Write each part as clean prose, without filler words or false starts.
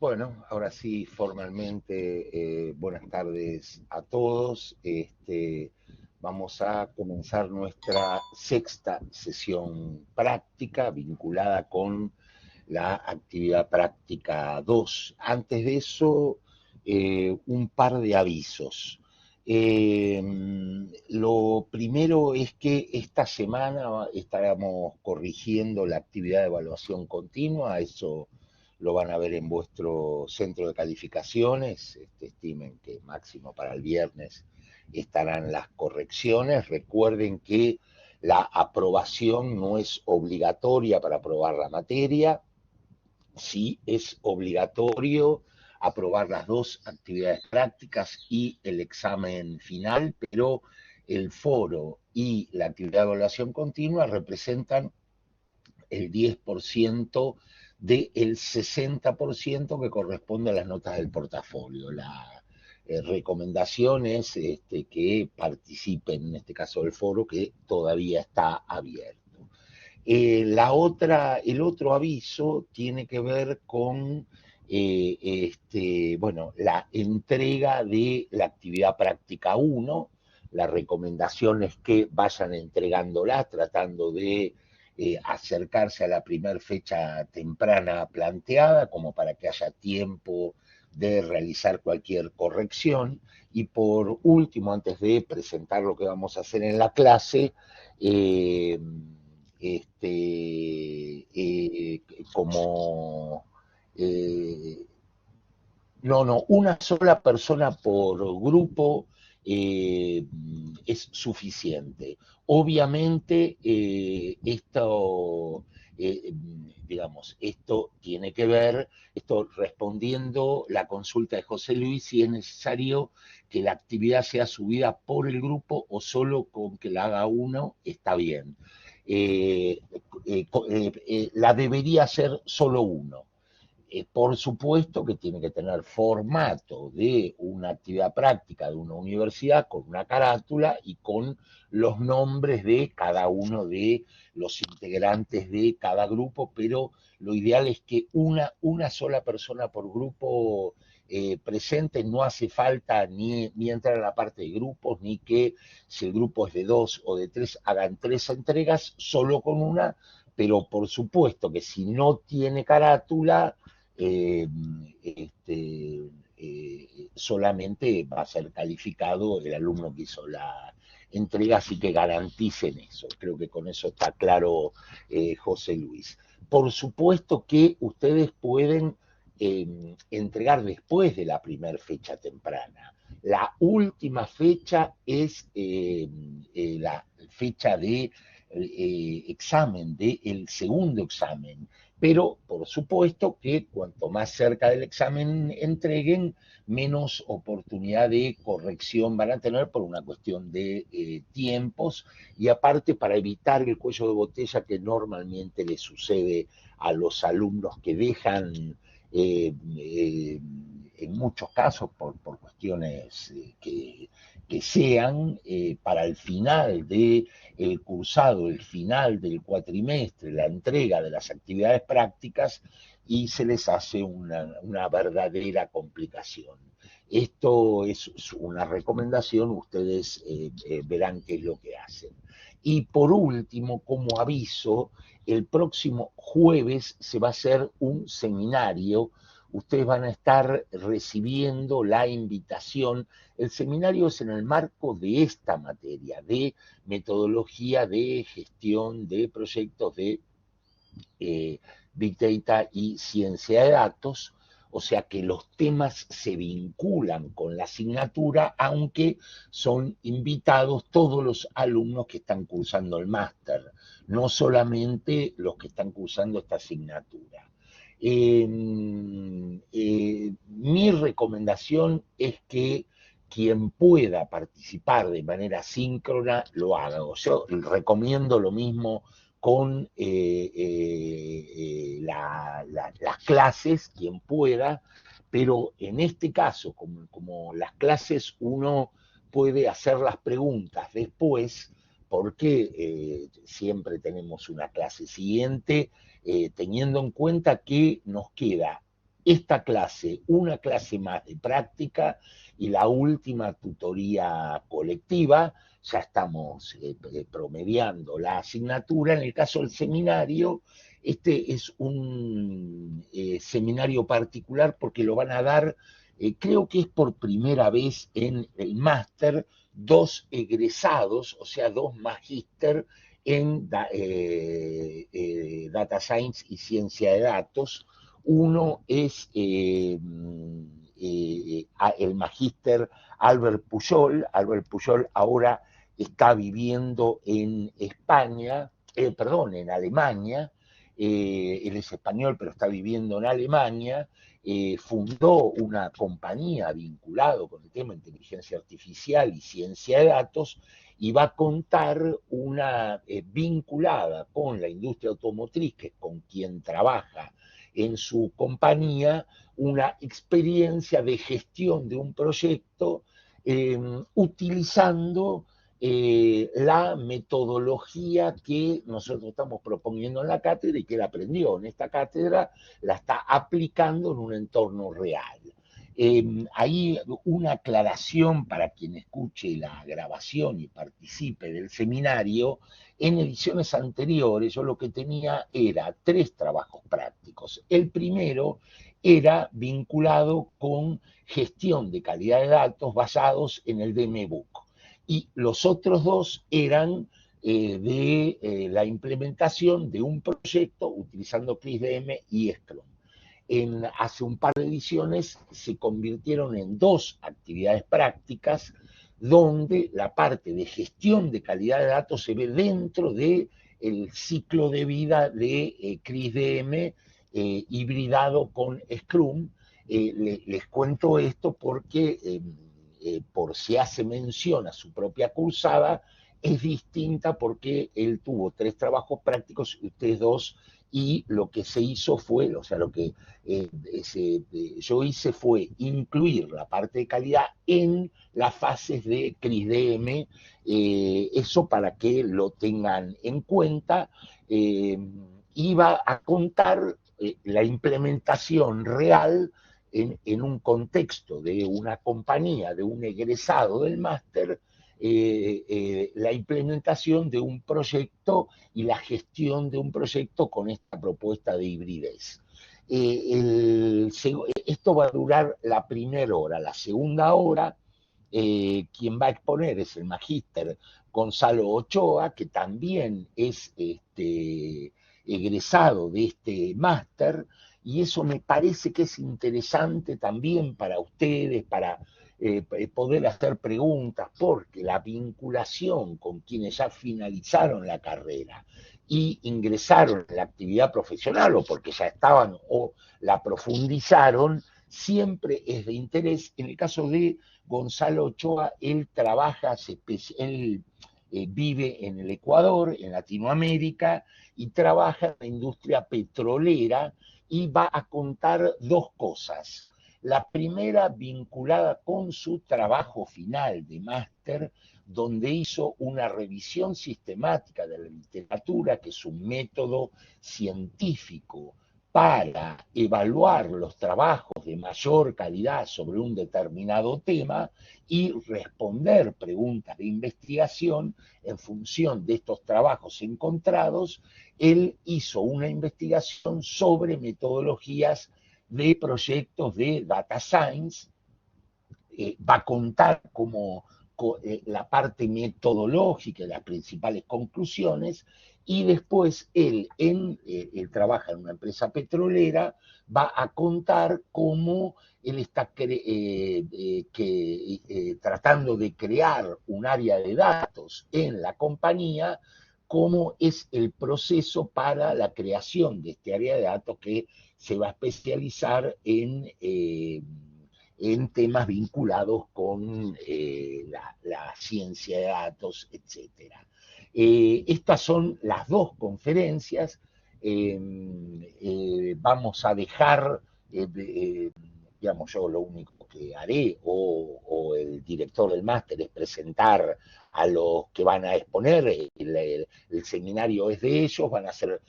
Bueno, ahora sí, formalmente, buenas tardes a todos. Vamos a comenzar nuestra sexta sesión práctica vinculada con la actividad práctica 2. Antes de eso, un par de avisos. Eh, lo primero es que esta semana estaremos corrigiendo la actividad de evaluación continua. Eso lo van a ver en vuestro centro de calificaciones. Estimen que máximo para el viernes estarán las correcciones. Recuerden que la aprobación no es obligatoria para aprobar la materia. Sí es obligatorio aprobar las dos actividades prácticas y el examen final, pero el foro y la actividad de evaluación continua representan el 10% del 60% que corresponde a las notas del portafolio. La recomendación es que participen, en este caso del foro, que todavía está abierto. El otro aviso tiene que ver con bueno, la entrega de la actividad práctica 1. La recomendación es que vayan entregándola, tratando de acercarse a la primera fecha temprana planteada, como para que haya tiempo de realizar cualquier corrección. Y por último, antes de presentar lo que vamos a hacer en la clase, eh, este, eh, como eh, no, una sola persona por grupo es suficiente. Obviamente, digamos, esto tiene que ver, esto respondiendo la consulta de José Luis, si es necesario que la actividad sea subida por el grupo o solo con que la haga uno, está bien. La debería hacer solo uno. Por supuesto que tiene que tener formato de una actividad práctica de una universidad con una carátula y con los nombres de cada uno de los integrantes de cada grupo, pero lo ideal es que una sola persona por grupo presente. No hace falta ni entrar a la parte de grupos, ni que si el grupo es de dos o de tres, hagan tres entregas, solo con una, pero por supuesto que si no tiene carátula, eh, solamente va a ser calificado el alumno que hizo la entrega, así que garanticen eso. Creo que con eso está claro, José Luis. Por supuesto que ustedes pueden entregar después de la primera fecha temprana. La última fecha es la fecha de examen, del segundo examen, pero por supuesto que cuanto más cerca del examen entreguen, menos oportunidad de corrección van a tener por una cuestión de tiempos, y aparte para evitar el cuello de botella que normalmente le sucede a los alumnos que dejan en muchos casos por cuestiones que sean para el final de el cursado, el final del cuatrimestre, la entrega de las actividades prácticas, y se les hace una verdadera complicación. Esto es una recomendación, ustedes verán qué es lo que hacen. Y por último, como aviso, el próximo jueves se va a hacer un seminario. Ustedes van a estar recibiendo la invitación. El seminario es en el marco de esta materia, de metodología de gestión de proyectos de Big Data y ciencia de datos. O sea que los temas se vinculan con la asignatura, aunque son invitados todos los alumnos que están cursando el máster, no solamente los que están cursando esta asignatura. Mi recomendación es que quien pueda participar de manera síncrona lo haga. Yo recomiendo lo mismo con las clases, quien pueda, pero en este caso, como las clases uno puede hacer las preguntas después, porque siempre tenemos una clase siguiente, teniendo en cuenta que nos queda esta clase, una clase más de práctica y la última tutoría colectiva. Ya estamos promediando la asignatura. En el caso del seminario, este es un seminario particular porque lo van a dar, creo que es por primera vez en el máster, dos egresados, o sea, dos magíster en Data Science y Ciencia de Datos. Uno es el magíster Albert Pujol. Albert Pujol ahora está viviendo en España, perdón, en Alemania. Él es español, pero está viviendo en Alemania. Fundó una compañía vinculada con el tema de inteligencia artificial y ciencia de datos, y va a contar una vinculada con la industria automotriz, que es con quien trabaja en su compañía, una experiencia de gestión de un proyecto utilizando la metodología que nosotros estamos proponiendo en la cátedra y que él aprendió en esta cátedra, la está aplicando en un entorno real. Ahí una aclaración para quien escuche la grabación y participe del seminario. En ediciones anteriores yo lo que tenía era 3 trabajos prácticos. El primero era vinculado con gestión de calidad de datos basados en el DMBOK, y los otros 2 eran de la implementación de un proyecto utilizando CRISDM y Scrum. Hace un par de ediciones se convirtieron en 2 actividades prácticas, donde la parte de gestión de calidad de datos se ve dentro del ciclo de vida de CRISDM hibridado con Scrum. Les cuento esto porque, por si hace mención a su propia cursada, es distinta porque él tuvo 3 trabajos prácticos y ustedes 2, y lo que se hizo fue, o sea, lo que yo hice fue incluir la parte de calidad en las fases de CRISDM, eso para que lo tengan en cuenta. Iba a contar la implementación real en un contexto de una compañía, de un egresado del máster, la implementación de un proyecto y la gestión de un proyecto con esta propuesta de hibridez. Esto va a durar la primera hora. La segunda hora, quien va a exponer es el magíster Gonzalo Ochoa, que también es egresado de este máster, y eso me parece que es interesante también para ustedes, para poder hacer preguntas, porque la vinculación con quienes ya finalizaron la carrera y ingresaron en la actividad profesional, o porque ya estaban o la profundizaron, siempre es de interés. En el caso de Gonzalo Ochoa, él trabaja, él vive en el Ecuador, en Latinoamérica, y trabaja en la industria petrolera, y va a contar 2 cosas. La primera vinculada con su trabajo final de máster, donde hizo una revisión sistemática de la literatura, que es un método científico para evaluar los trabajos de mayor calidad sobre un determinado tema y responder preguntas de investigación en función de estos trabajos encontrados. Él hizo una investigación sobre metodologías de proyectos de data science. Va a contar como la parte metodológica y las principales conclusiones, y después él trabaja en una empresa petrolera, va a contar cómo él está tratando de crear un área de datos en la compañía, cómo es el proceso para la creación de este área de datos, que se va a especializar en temas vinculados con la ciencia de datos, etcétera. Estas son las 2 conferencias. Vamos a dejar, digamos, yo lo único que haré, o el director del máster, es presentar a los que van a exponer. El seminario es de ellos. Van a hacer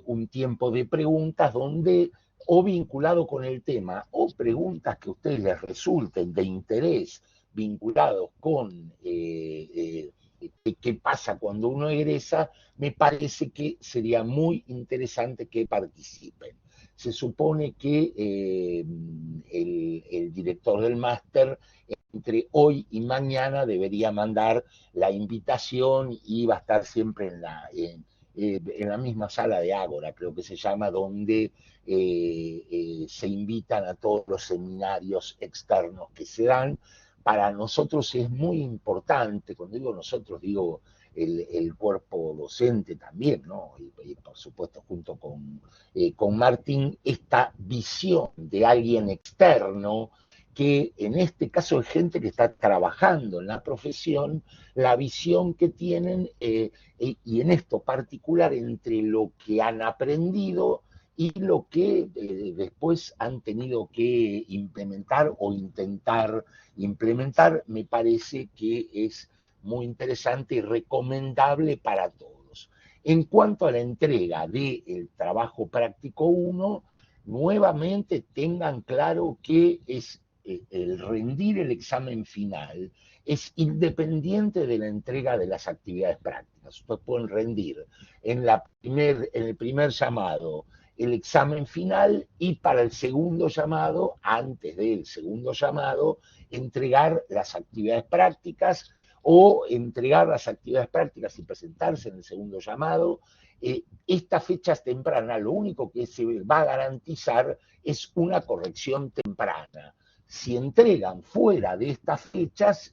un tiempo de preguntas donde o vinculado con el tema, o preguntas que a ustedes les resulten de interés vinculados con qué pasa cuando uno egresa, me parece que sería muy interesante que participen. Se supone que el director del máster entre hoy y mañana debería mandar la invitación y va a estar siempre en la misma sala de Ágora, creo que se llama, donde se invitan a todos los seminarios externos que se dan. Para nosotros es muy importante, cuando digo nosotros, digo el cuerpo docente también, ¿no? Y por supuesto junto con Martín, esta visión de alguien externo que en este caso es gente que está trabajando en la profesión, la visión que tienen y en esto particular entre lo que han aprendido y lo que después han tenido que implementar o intentar implementar, me parece que es muy interesante y recomendable para todos. En cuanto a la entrega del trabajo práctico 1, nuevamente tengan claro que es el rendir el examen final es independiente de la entrega de las actividades prácticas. Ustedes pueden rendir en el primer llamado el examen final y para el segundo llamado, antes del segundo llamado, entregar las actividades prácticas o entregar las actividades prácticas y presentarse en el segundo llamado. Estas fechas tempranas, lo único que se va a garantizar es una corrección temprana. Si entregan fuera de estas fechas,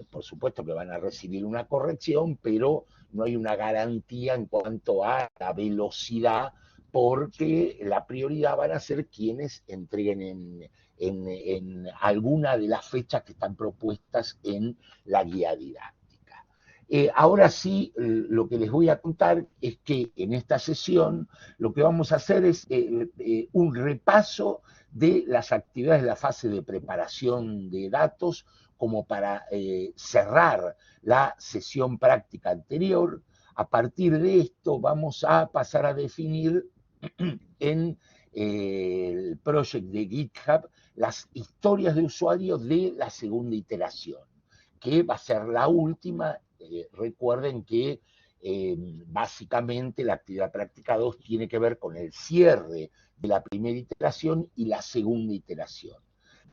por supuesto que van a recibir una corrección, pero no hay una garantía en cuanto a la velocidad, porque la prioridad van a ser quienes entreguen en alguna de las fechas que están propuestas en la guía didáctica. Ahora sí, lo que les voy a contar es que en esta sesión lo que vamos a hacer es un repaso de las actividades de la fase de preparación de datos como para cerrar la sesión práctica anterior. A partir de esto vamos a pasar a definir en el project de GitHub las historias de usuario de la segunda iteración, que va a ser la última. Recuerden que básicamente la actividad práctica 2 tiene que ver con el cierre de la primera iteración y la segunda iteración.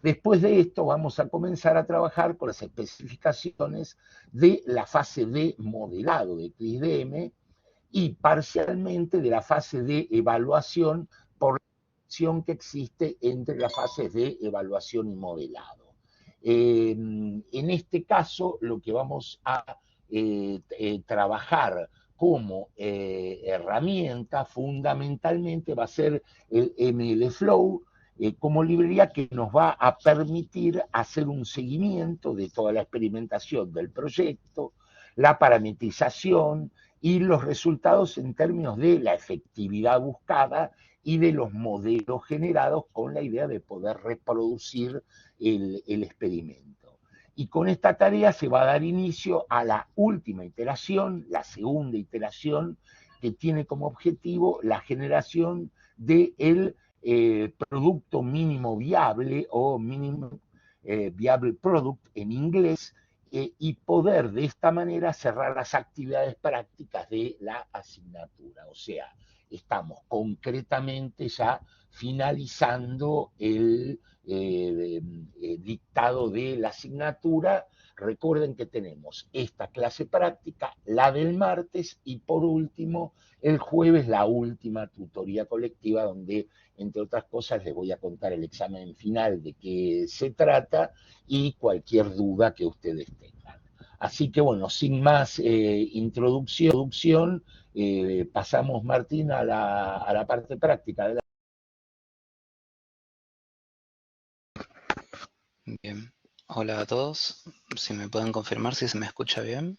Después de esto vamos a comenzar a trabajar con las especificaciones de la fase de modelado de CRISDM y parcialmente de la fase de evaluación por la relación que existe entre las fases de evaluación y modelado. En este caso, lo que vamos a trabajar como herramienta fundamentalmente va a ser el MLflow como librería que nos va a permitir hacer un seguimiento de toda la experimentación del proyecto, la parametrización y los resultados en términos de la efectividad buscada y de los modelos generados con la idea de poder reproducir el experimento. Y con esta tarea se va a dar inicio a la última iteración, la segunda iteración, que tiene como objetivo la generación del producto mínimo viable o mínimo viable product en inglés, y poder de esta manera cerrar las actividades prácticas de la asignatura. O sea, estamos concretamente ya finalizando el dictado de la asignatura. Recuerden que tenemos esta clase práctica, la del martes, y por último, el jueves, la última tutoría colectiva, donde, entre otras cosas, les voy a contar el examen final de qué se trata y cualquier duda que ustedes tengan. Así que bueno, sin más introducción, pasamos, Martín, a la parte práctica. Bien, hola a todos. Si me pueden confirmar si se me escucha bien.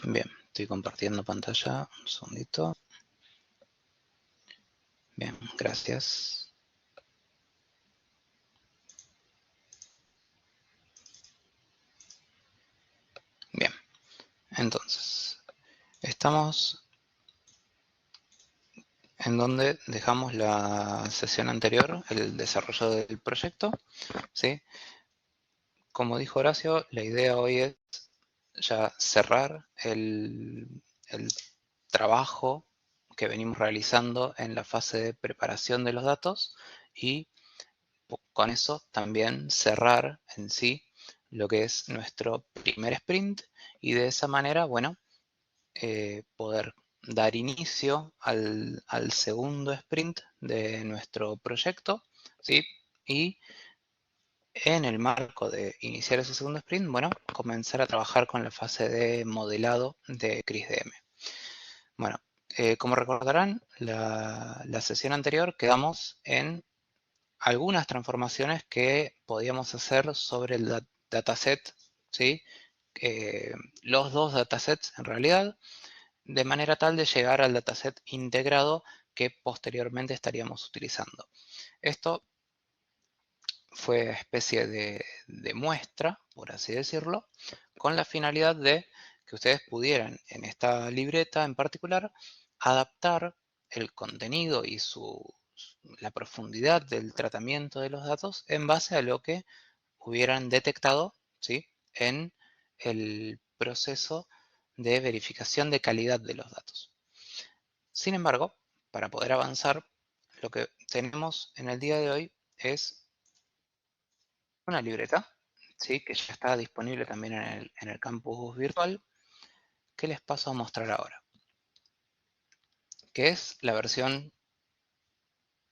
Bien, estoy compartiendo pantalla. Un segundito. Bien, gracias. Bien, entonces, Estamos en donde dejamos la sesión anterior, el desarrollo del proyecto, ¿sí? Como dijo Horacio, la idea hoy es ya cerrar el trabajo que venimos realizando en la fase de preparación de los datos y con eso también cerrar en sí lo que es nuestro primer sprint y de esa manera, bueno, poder dar inicio al segundo sprint de nuestro proyecto, ¿sí? Y en el marco de iniciar ese segundo sprint, bueno, comenzar a trabajar con la fase de modelado de CrisDM. Bueno, como recordarán, la sesión anterior quedamos en algunas transformaciones que podíamos hacer sobre el dataset, ¿sí? Los dos datasets en realidad, de manera tal de llegar al dataset integrado que posteriormente estaríamos utilizando. Esto fue especie de muestra, por así decirlo, con la finalidad de que ustedes pudieran en esta libreta en particular adaptar el contenido y la profundidad del tratamiento de los datos en base a lo que hubieran detectado, ¿sí?, en el proceso de verificación de calidad de los datos. Sin embargo, para poder avanzar, lo que tenemos en el día de hoy es una libreta, ¿sí?, que ya está disponible también en el campus virtual, que les paso a mostrar ahora, que es la versión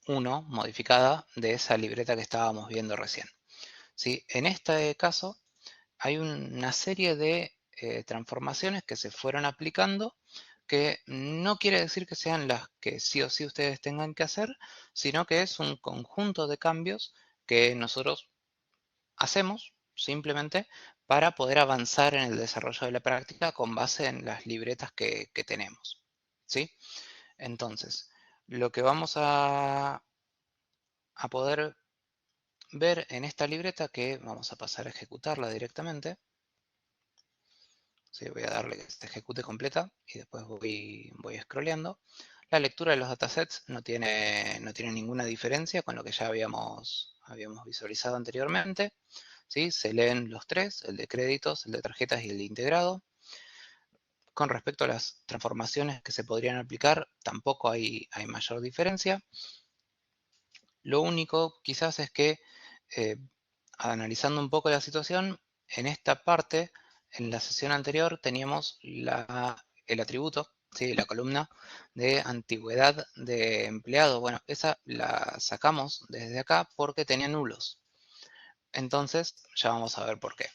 1 modificada de esa libreta que estábamos viendo recién, ¿sí? En este caso hay una serie de transformaciones que se fueron aplicando, que no quiere decir que sean las que sí o sí ustedes tengan que hacer, sino que es un conjunto de cambios que nosotros hacemos simplemente para poder avanzar en el desarrollo de la práctica con base en las libretas que tenemos, ¿sí? Entonces, lo que vamos a poder ver en esta libreta, que vamos a pasar a ejecutarla directamente, ¿sí? Voy a darle que se ejecute completa y después voy scrolleando. La lectura de los datasets no tiene ninguna diferencia con lo que ya habíamos visualizado anteriormente, ¿sí? Se leen los tres, el de créditos, el de tarjetas y el de integrado. Con respecto a las transformaciones que se podrían aplicar, tampoco hay mayor diferencia. Lo único quizás es que, analizando un poco la situación, en esta parte, en la sesión anterior, teníamos el atributo, ¿sí?, la columna de antigüedad de empleado. Bueno, esa la sacamos desde acá porque tenía nulos. Entonces, ya vamos a ver por qué.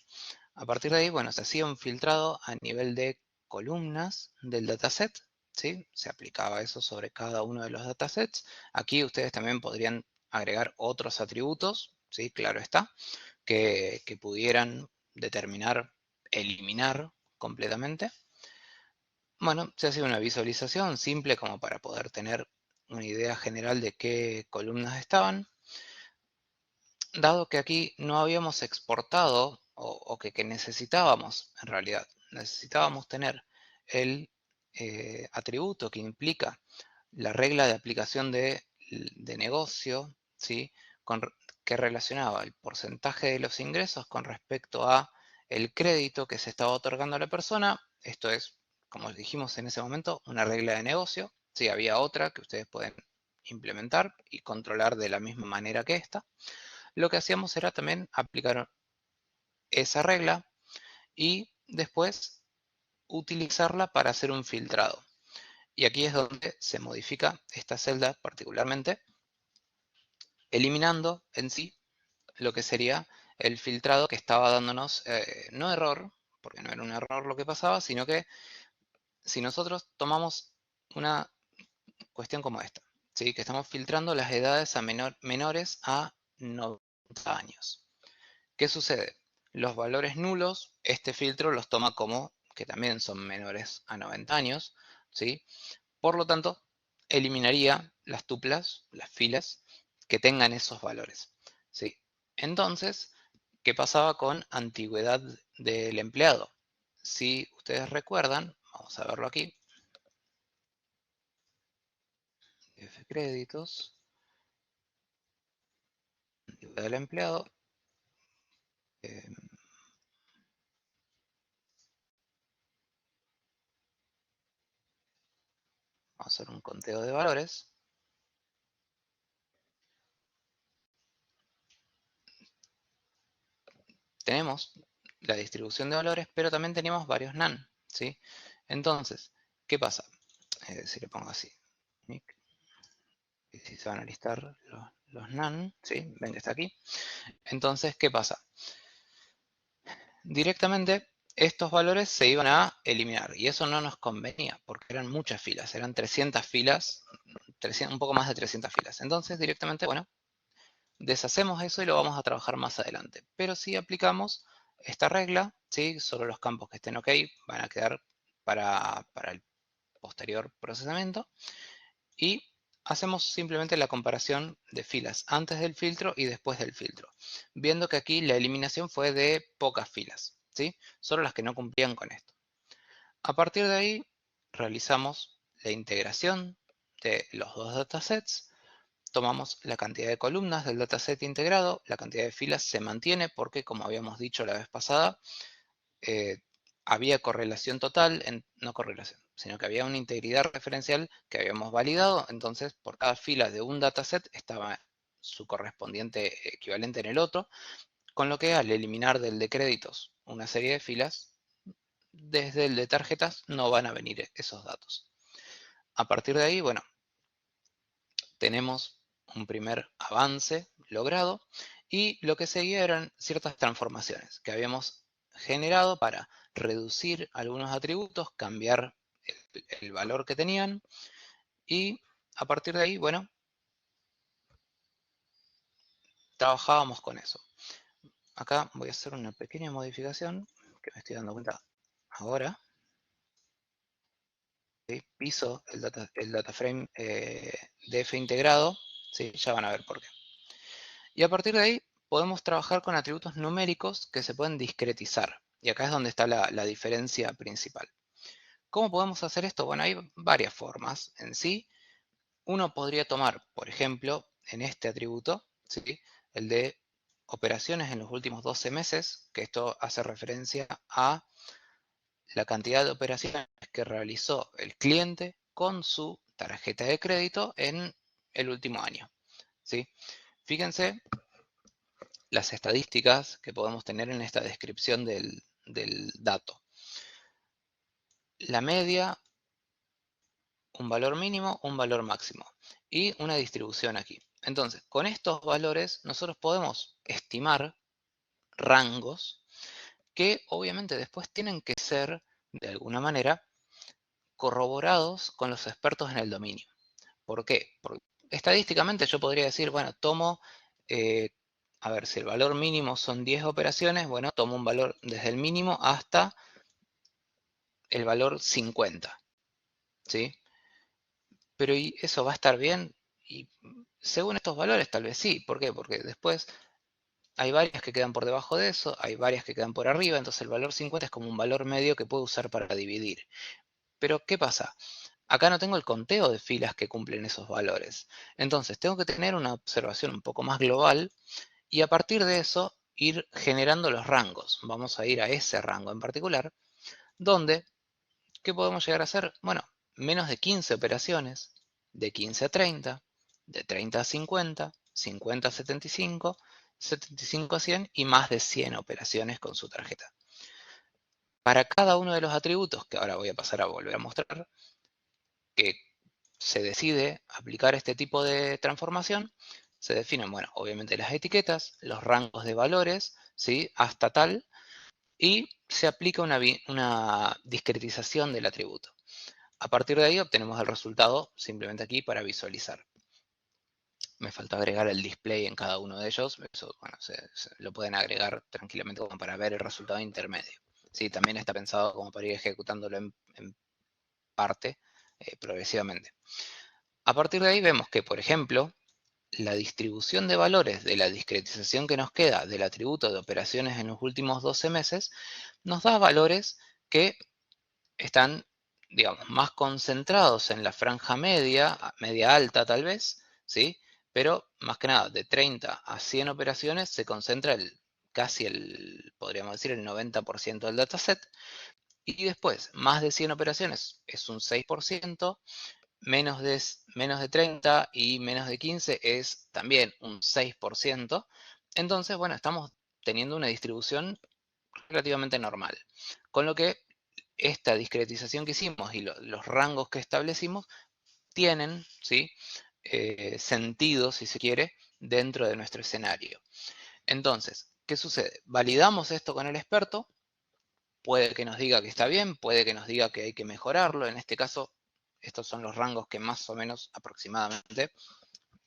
A partir de ahí, bueno, se hacía un filtrado a nivel de columnas del dataset, ¿sí? Se aplicaba eso sobre cada uno de los datasets. Aquí ustedes también podrían agregar otros atributos, ¿sí? Claro está, que pudieran determinar, eliminar completamente. Bueno, se hace una visualización simple como para poder tener una idea general de qué columnas estaban. Dado que aquí no habíamos exportado o que necesitábamos, en realidad, necesitábamos tener el atributo que implica la regla de aplicación de negocio, ¿sí?, que relacionaba el porcentaje de los ingresos con respecto a el crédito que se estaba otorgando a la persona. Esto es, como dijimos en ese momento, una regla de negocio. Sí, había otra que ustedes pueden implementar y controlar de la misma manera que esta. Lo que hacíamos era también aplicar esa regla y después utilizarla para hacer un filtrado. Y aquí es donde se modifica esta celda particularmente, eliminando en sí lo que sería el filtrado que estaba dándonos, no error, porque no era un error lo que pasaba, sino que si nosotros tomamos una cuestión como esta, ¿sí?, que estamos filtrando las edades a menores a 90 años. ¿Qué sucede? Los valores nulos, este filtro los toma como que también son menores a 90 años, ¿sí? Por lo tanto, eliminaría las tuplas, las filas, que tengan esos valores, ¿sí? Entonces, ¿qué pasaba con antigüedad del empleado? Si ustedes recuerdan, vamos a verlo aquí, F créditos, del empleado, vamos a hacer un conteo de valores. Tenemos la distribución de valores, pero también tenemos varios NaN, ¿sí? Entonces, ¿qué pasa? Si le pongo así, y si se van a listar los NaN, ¿sí? Ven que está aquí. Entonces, ¿qué pasa? Directamente estos valores se iban a eliminar y eso no nos convenía porque eran muchas filas, eran 300 filas, un poco más de 300 filas. Entonces, directamente, bueno, deshacemos eso y lo vamos a trabajar más adelante. Pero si aplicamos esta regla, ¿sí? Solo los campos que estén OK van a quedar para el posterior procesamiento. Y hacemos simplemente la comparación de filas antes del filtro y después del filtro. Viendo que aquí la eliminación fue de pocas filas, ¿sí? Solo las que no cumplían con esto. A partir de ahí, realizamos la integración de los dos datasets. Tomamos la cantidad de columnas del dataset integrado, la cantidad de filas se mantiene porque, como habíamos dicho la vez pasada, había correlación total, no correlación, sino que había una integridad referencial que habíamos validado, entonces por cada fila de un dataset estaba su correspondiente equivalente en el otro, con lo que al eliminar del de créditos una serie de filas, desde el de tarjetas no van a venir esos datos. A partir de ahí, bueno, tenemos un primer avance logrado y lo que seguía eran ciertas transformaciones que habíamos generado para reducir algunos atributos, cambiar el valor que tenían y a partir de ahí, bueno, trabajábamos con eso. Acá voy a hacer una pequeña modificación que me estoy dando cuenta ahora. ¿Sí? Piso el data frame DF integrado, ¿sí? Ya van a ver por qué. Y a partir de ahí podemos trabajar con atributos numéricos que se pueden discretizar. Y acá es donde está la diferencia principal. ¿Cómo podemos hacer esto? Bueno, hay varias formas en sí. Uno podría tomar, por ejemplo, en este atributo, ¿sí? El de operaciones en los últimos 12 meses, que esto hace referencia a la cantidad de operaciones que realizó el cliente con su tarjeta de crédito en el último año, ¿sí? Fíjense las estadísticas que podemos tener en esta descripción del dato. La media, un valor mínimo, un valor máximo y una distribución aquí. Entonces, con estos valores nosotros podemos estimar rangos que obviamente después tienen que ser, de alguna manera, corroborados con los expertos en el dominio. ¿Por qué? Porque estadísticamente yo podría decir, bueno, tomo, a ver, si el valor mínimo son 10 operaciones, bueno, tomo un valor desde el mínimo hasta el valor 50, ¿sí? Pero ¿y eso va a estar bien? Y según estos valores tal vez sí. ¿Por qué? Porque después hay varias que quedan por debajo de eso, hay varias que quedan por arriba, entonces el valor 50 es como un valor medio que puedo usar para dividir. Pero ¿qué pasa? Acá no tengo el conteo de filas que cumplen esos valores. Entonces tengo que tener una observación un poco más global y a partir de eso ir generando los rangos. Vamos a ir a ese rango en particular, donde, ¿qué podemos llegar a hacer? Bueno, menos de 15 operaciones, de 15 a 30, de 30 a 50, 50 a 75, 75 a 100 y más de 100 operaciones con su tarjeta. Para cada uno de los atributos, que ahora voy a pasar a volver a mostrar, que se decide aplicar este tipo de transformación, se definen, bueno, obviamente las etiquetas, los rangos de valores, ¿sí? Hasta tal, y se aplica una discretización del atributo. A partir de ahí obtenemos el resultado simplemente aquí para visualizar. Me falta agregar el display en cada uno de ellos. Eso, bueno, lo pueden agregar tranquilamente como para ver el resultado intermedio. Sí, también está pensado como para ir ejecutándolo en parte progresivamente. A partir de ahí vemos que, por ejemplo, la distribución de valores de la discretización que nos queda del atributo de operaciones en los últimos 12 meses nos da valores que están digamos, más concentrados en la franja media, media alta tal vez, ¿sí? Pero más que nada, de 30 a 100 operaciones se concentra casi podríamos decir, el 90% del dataset. Y después, más de 100 operaciones es un 6%, menos de 30 y menos de 15 es también un 6%. Entonces, bueno, estamos teniendo una distribución relativamente normal. Con lo que esta discretización que hicimos y los rangos que establecimos tienen, ¿sí? Sentido, si se quiere, dentro de nuestro escenario. Entonces, ¿qué sucede? Validamos esto con el experto, puede que nos diga que está bien, puede que nos diga que hay que mejorarlo. En este caso, estos son los rangos que más o menos aproximadamente,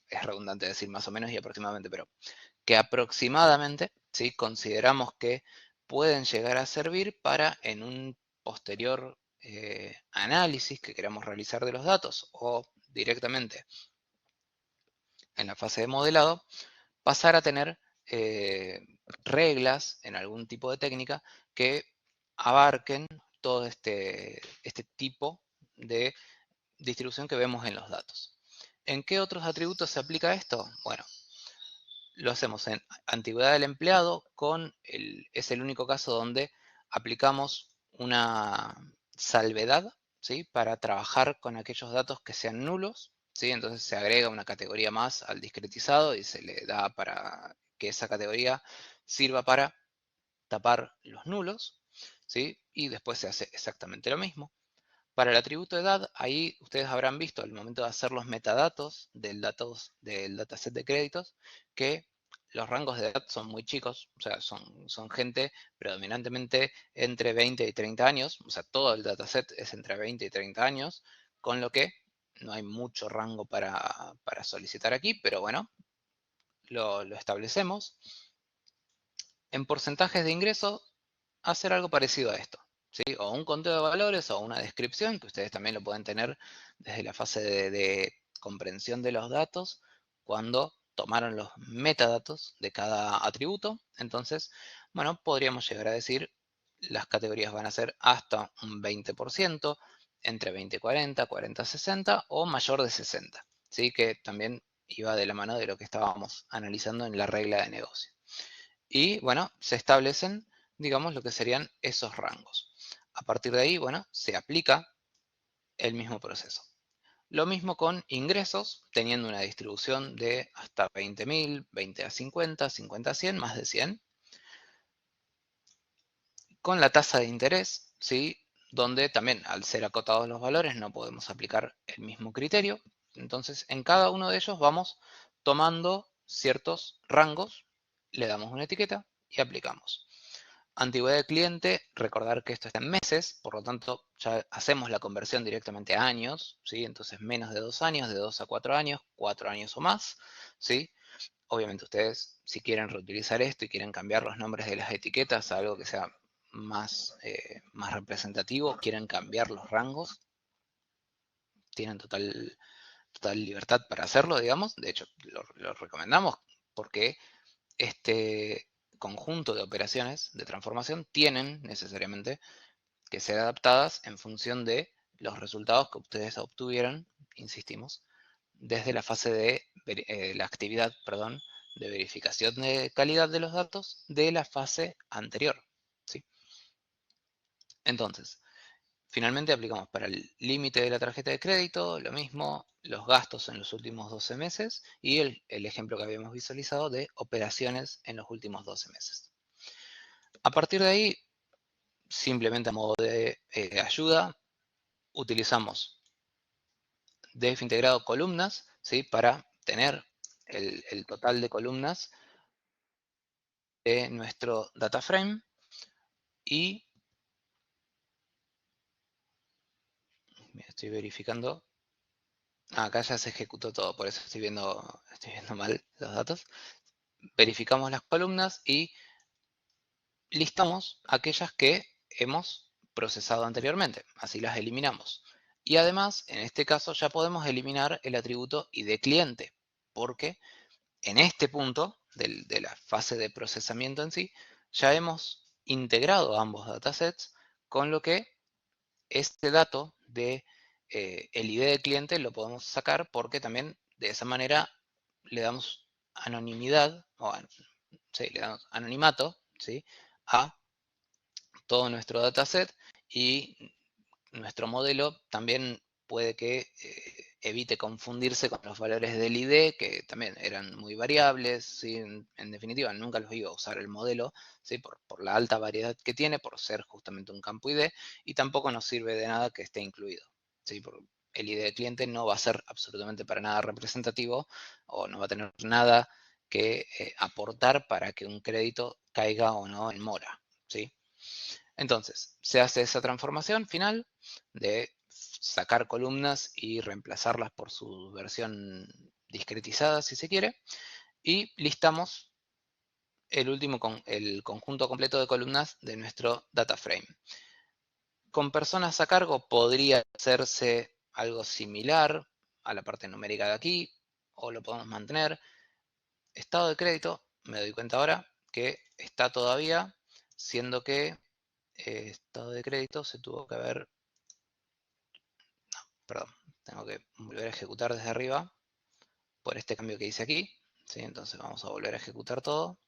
es redundante decir más o menos y aproximadamente, pero que aproximadamente, ¿sí? Consideramos que pueden llegar a servir para en un posterior análisis que queramos realizar de los datos o directamente en la fase de modelado, pasar a tener reglas en algún tipo de técnica que abarquen todo este tipo de distribución que vemos en los datos. ¿En qué otros atributos se aplica esto? Bueno, lo hacemos en antigüedad del empleado, es el único caso donde aplicamos una salvedad, ¿sí? Para trabajar con aquellos datos que sean nulos, ¿sí? Entonces se agrega una categoría más al discretizado y se le da para que esa categoría sirva para tapar los nulos, ¿sí? Y después se hace exactamente lo mismo. Para el atributo edad, ahí ustedes habrán visto al momento de hacer los metadatos del dataset de créditos que los rangos de edad son muy chicos, o sea, son gente predominantemente entre 20 y 30 años, o sea, todo el dataset es entre 20 y 30 años, con lo que no hay mucho rango para solicitar aquí, pero bueno, lo establecemos. En porcentajes de ingreso, hacer algo parecido a esto, ¿sí? O un conteo de valores o una descripción, que ustedes también lo pueden tener desde la fase de comprensión de los datos, cuando tomaron los metadatos de cada atributo. Entonces, bueno, podríamos llegar a decir, las categorías van a ser hasta un 20%, entre 20 y 40, 40 60 o mayor de 60, ¿sí? Que también iba de la mano de lo que estábamos analizando en la regla de negocio. Y bueno, se establecen, digamos, lo que serían esos rangos. A partir de ahí, bueno, se aplica el mismo proceso. Lo mismo con ingresos, teniendo una distribución de hasta 20.000, 20 a 50, 50 a 100, más de 100. Con la tasa de interés, ¿sí? Donde también, al ser acotados los valores, no podemos aplicar el mismo criterio. Entonces, en cada uno de ellos vamos tomando ciertos rangos, le damos una etiqueta y aplicamos. Antigüedad de cliente, recordar que esto está en meses, por lo tanto ya hacemos la conversión directamente a años, ¿sí? Entonces menos de 2 años, de 2 a 4 años o más, ¿sí? Obviamente ustedes, si quieren reutilizar esto y quieren cambiar los nombres de las etiquetas a algo que sea más representativo, quieren cambiar los rangos, tienen total libertad para hacerlo, digamos. De hecho, lo recomendamos porque este conjunto de operaciones de transformación tienen necesariamente que ser adaptadas en función de los resultados que ustedes obtuvieron, insistimos, desde la fase de la actividad, perdón, de verificación de calidad de los datos de la fase anterior, ¿sí? Entonces, finalmente aplicamos para el límite de la tarjeta de crédito, lo mismo, los gastos en los últimos 12 meses y el ejemplo que habíamos visualizado de operaciones en los últimos 12 meses. A partir de ahí, simplemente a modo de ayuda, utilizamos def integrado columnas, ¿sí? Para tener el total de columnas de nuestro data frame y estoy verificando. Acá ya se ejecutó todo, por eso estoy viendo mal los datos. Verificamos las columnas y listamos aquellas que hemos procesado anteriormente, así las eliminamos. Y además, en este caso, ya podemos eliminar el atributo id cliente, porque en este punto de la fase de procesamiento en sí, ya hemos integrado ambos datasets, con lo que este dato de el ID del cliente lo podemos sacar porque también de esa manera le damos anonimidad, sí, le damos anonimato, ¿sí?, a todo nuestro dataset, y nuestro modelo también puede que evite confundirse con los valores del ID, que también eran muy variables, ¿sí? En definitiva, nunca los iba a usar el modelo, ¿sí?, por la alta variedad que tiene, por ser justamente un campo ID, y tampoco nos sirve de nada que esté incluido, ¿sí? Porque el ID de cliente no va a ser absolutamente para nada representativo, o no va a tener nada que aportar para que un crédito caiga o no en mora, ¿sí? Entonces, se hace esa transformación final de sacar columnas y reemplazarlas por su versión discretizada, si se quiere, y listamos el conjunto completo de columnas de nuestro data frame. Con personas a cargo podría hacerse algo similar a la parte numérica de aquí, o lo podemos mantener. Estado de crédito, me doy cuenta ahora que está todavía, siendo que estado de crédito se tuvo que haber, perdón, tengo que volver a ejecutar desde arriba por este cambio que hice aquí, ¿sí? Entonces vamos a volver a ejecutar todo,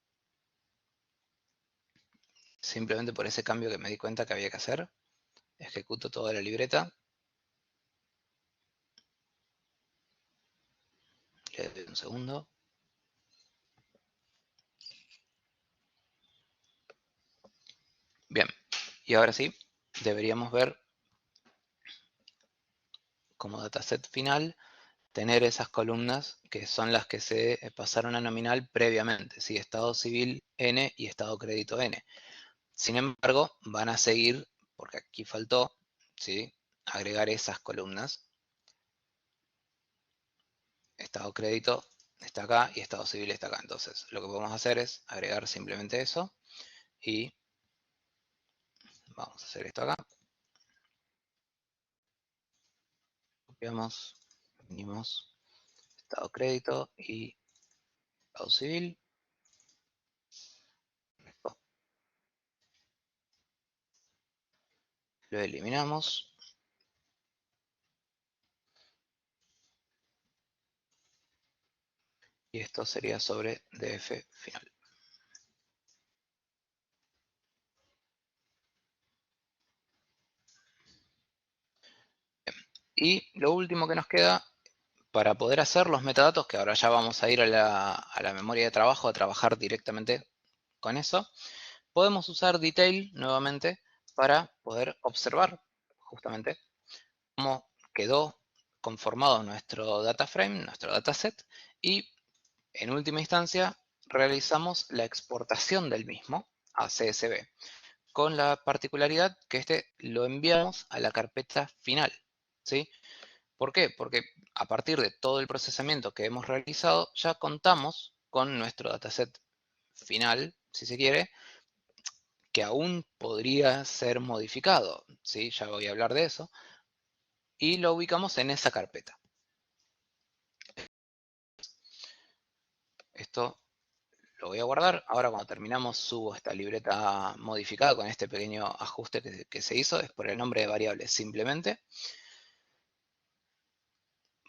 simplemente por ese cambio que me di cuenta que había que hacer. Ejecuto toda la libreta, le doy un segundo. Bien, y ahora sí, deberíamos ver como dataset final tener esas columnas que son las que se pasaron a nominal previamente, ¿sí? Estado civil N y estado crédito N. Sin embargo, van a seguir, porque aquí faltó, ¿sí?, agregar esas columnas. Estado crédito está acá y estado civil está acá. Entonces, lo que podemos hacer es agregar simplemente eso y vamos a hacer esto acá. Copiamos, unimos estado crédito y estado civil. Lo eliminamos. Y esto sería sobre DF final. Bien. Y lo último que nos queda para poder hacer los metadatos, que ahora ya vamos a ir a la memoria de trabajo a trabajar directamente con eso, podemos usar detail nuevamente para poder observar justamente cómo quedó conformado nuestro data frame, nuestro dataset, y en última instancia realizamos la exportación del mismo a CSV, con la particularidad que este lo enviamos a la carpeta final, ¿sí? ¿Por qué? Porque a partir de todo el procesamiento que hemos realizado, ya contamos con nuestro dataset final, si se quiere, que aún podría ser modificado, ¿sí? Ya voy a hablar de eso, y lo ubicamos en esa carpeta. Esto lo voy a guardar. Ahora cuando terminamos subo esta libreta modificada con este pequeño ajuste que se hizo, es por el nombre de variables simplemente.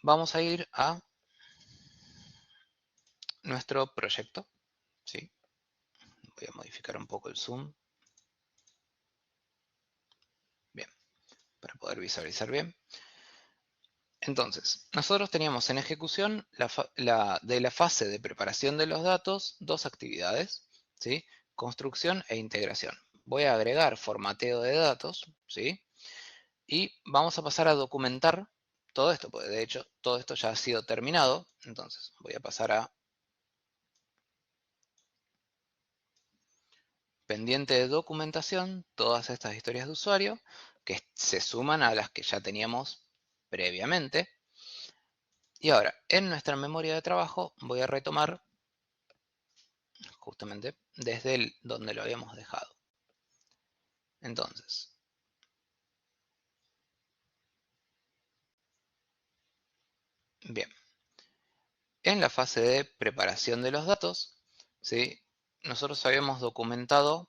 Vamos a ir a nuestro proyecto, ¿sí? Voy a modificar un poco el zoom. Bien, para poder visualizar bien. Entonces, nosotros teníamos en ejecución de la fase de preparación de los datos, dos actividades, ¿sí? Construcción e integración. Voy a agregar formateo de datos, ¿sí? Y vamos a pasar a documentar todo esto, porque de hecho todo esto ya ha sido terminado. Entonces, voy a pasar a pendiente de documentación, todas estas historias de usuario, que se suman a las que ya teníamos previamente. Y ahora, en nuestra memoria de trabajo, voy a retomar justamente desde donde lo habíamos dejado. Entonces, bien, en la fase de preparación de los datos, ¿sí?, nosotros habíamos documentado,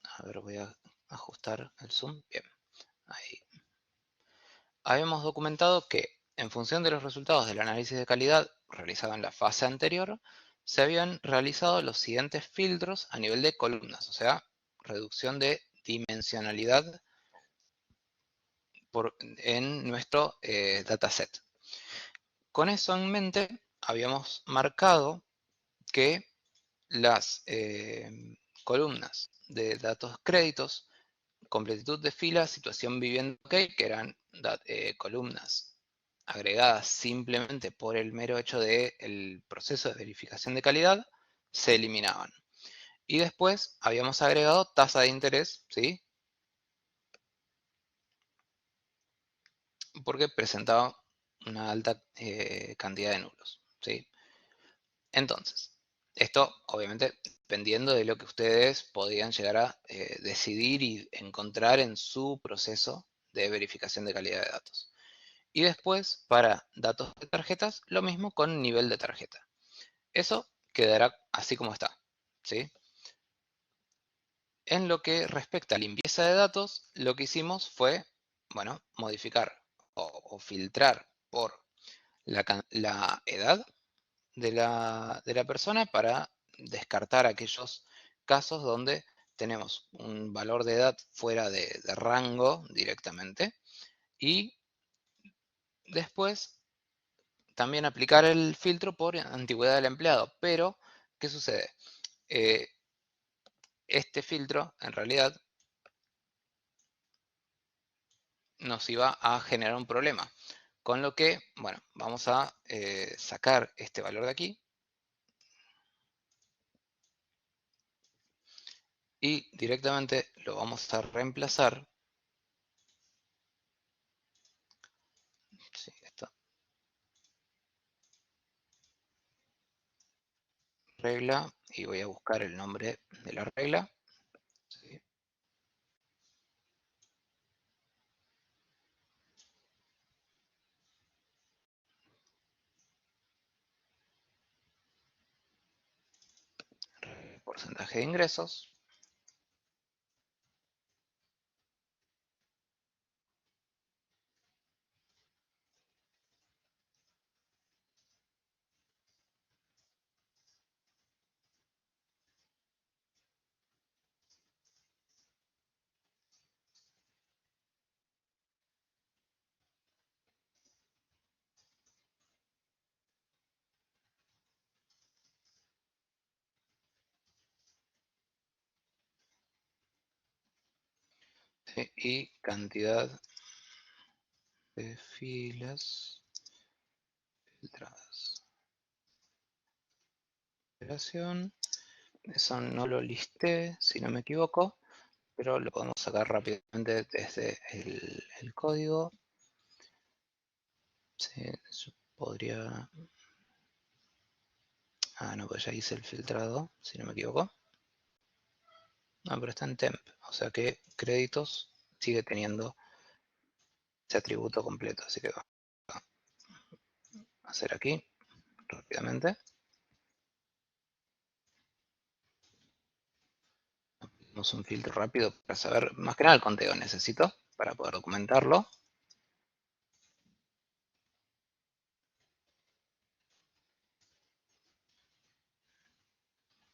a ver, voy a ajustar el zoom. Bien, ahí. Habíamos documentado que en función de los resultados del análisis de calidad realizado en la fase anterior, se habían realizado los siguientes filtros a nivel de columnas, o sea, reducción de dimensionalidad en nuestro dataset. Con eso en mente, habíamos marcado que las columnas de datos créditos, completitud de fila, situación vivienda ok, que eran columnas agregadas simplemente por el mero hecho del proceso de verificación de calidad, se eliminaban. Y después habíamos agregado tasa de interés, ¿sí? Porque presentaba una alta cantidad de nulos, ¿sí? Entonces, esto obviamente dependiendo de lo que ustedes podían llegar a decidir y encontrar en su proceso de verificación de calidad de datos. Y después, para datos de tarjetas, lo mismo con nivel de tarjeta. Eso quedará así como está, ¿sí? En lo que respecta a limpieza de datos, lo que hicimos fue, bueno, modificar o filtrar por la edad de la persona para descartar aquellos casos donde tenemos un valor de edad fuera de rango directamente. Y después también aplicar el filtro por antigüedad del empleado. Pero, ¿qué sucede? Este filtro, en realidad, nos iba a generar un problema. Con lo que, bueno, vamos a sacar este valor de aquí. Y directamente lo vamos a reemplazar. Sí, esto. Regla, y voy a buscar el nombre de la regla. ¿Sí? Porcentaje de ingresos. ¿Sí? Y cantidad de filas filtradas. Operación. Eso no lo listé, si no me equivoco, pero lo podemos sacar rápidamente desde el código. Sí, yo podría... Ah, no, pues ya hice el filtrado, si no me equivoco. No, pero está en temp, o sea que créditos sigue teniendo ese atributo completo, así que vamos a hacer aquí rápidamente. Hacemos un filtro rápido para saber, más que nada el conteo necesito para poder documentarlo.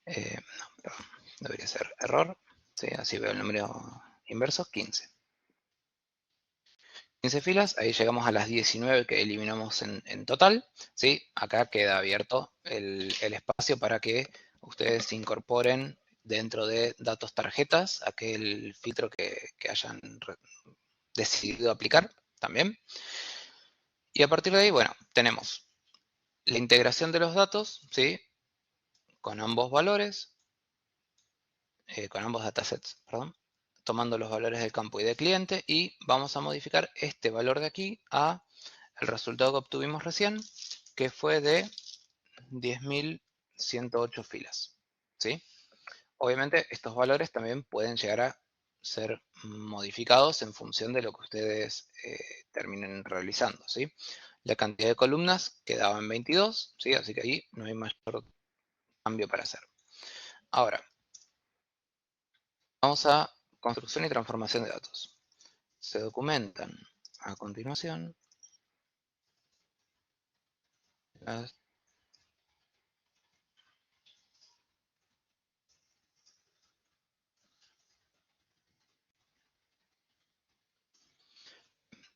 No, perdón, debería ser error. Sí, así veo el número inverso, 15. 15 filas, ahí llegamos a las 19 que eliminamos en total. ¿Sí? Acá queda abierto el espacio para que ustedes se incorporen dentro de datos tarjetas, aquel filtro que hayan decidido aplicar también. Y a partir de ahí, bueno, tenemos la integración de los datos, ¿sí? Con ambos valores, con ambos datasets, perdón, tomando los valores del campo y de cliente, y vamos a modificar este valor de aquí a el resultado que obtuvimos recién, que fue de 10.108 filas, ¿sí? Obviamente estos valores también pueden llegar a ser modificados en función de lo que ustedes terminen realizando, ¿sí? La cantidad de columnas quedaba en 22, ¿sí? Así que ahí no hay mayor cambio para hacer. Ahora, vamos a construcción y transformación de datos. Se documentan a continuación las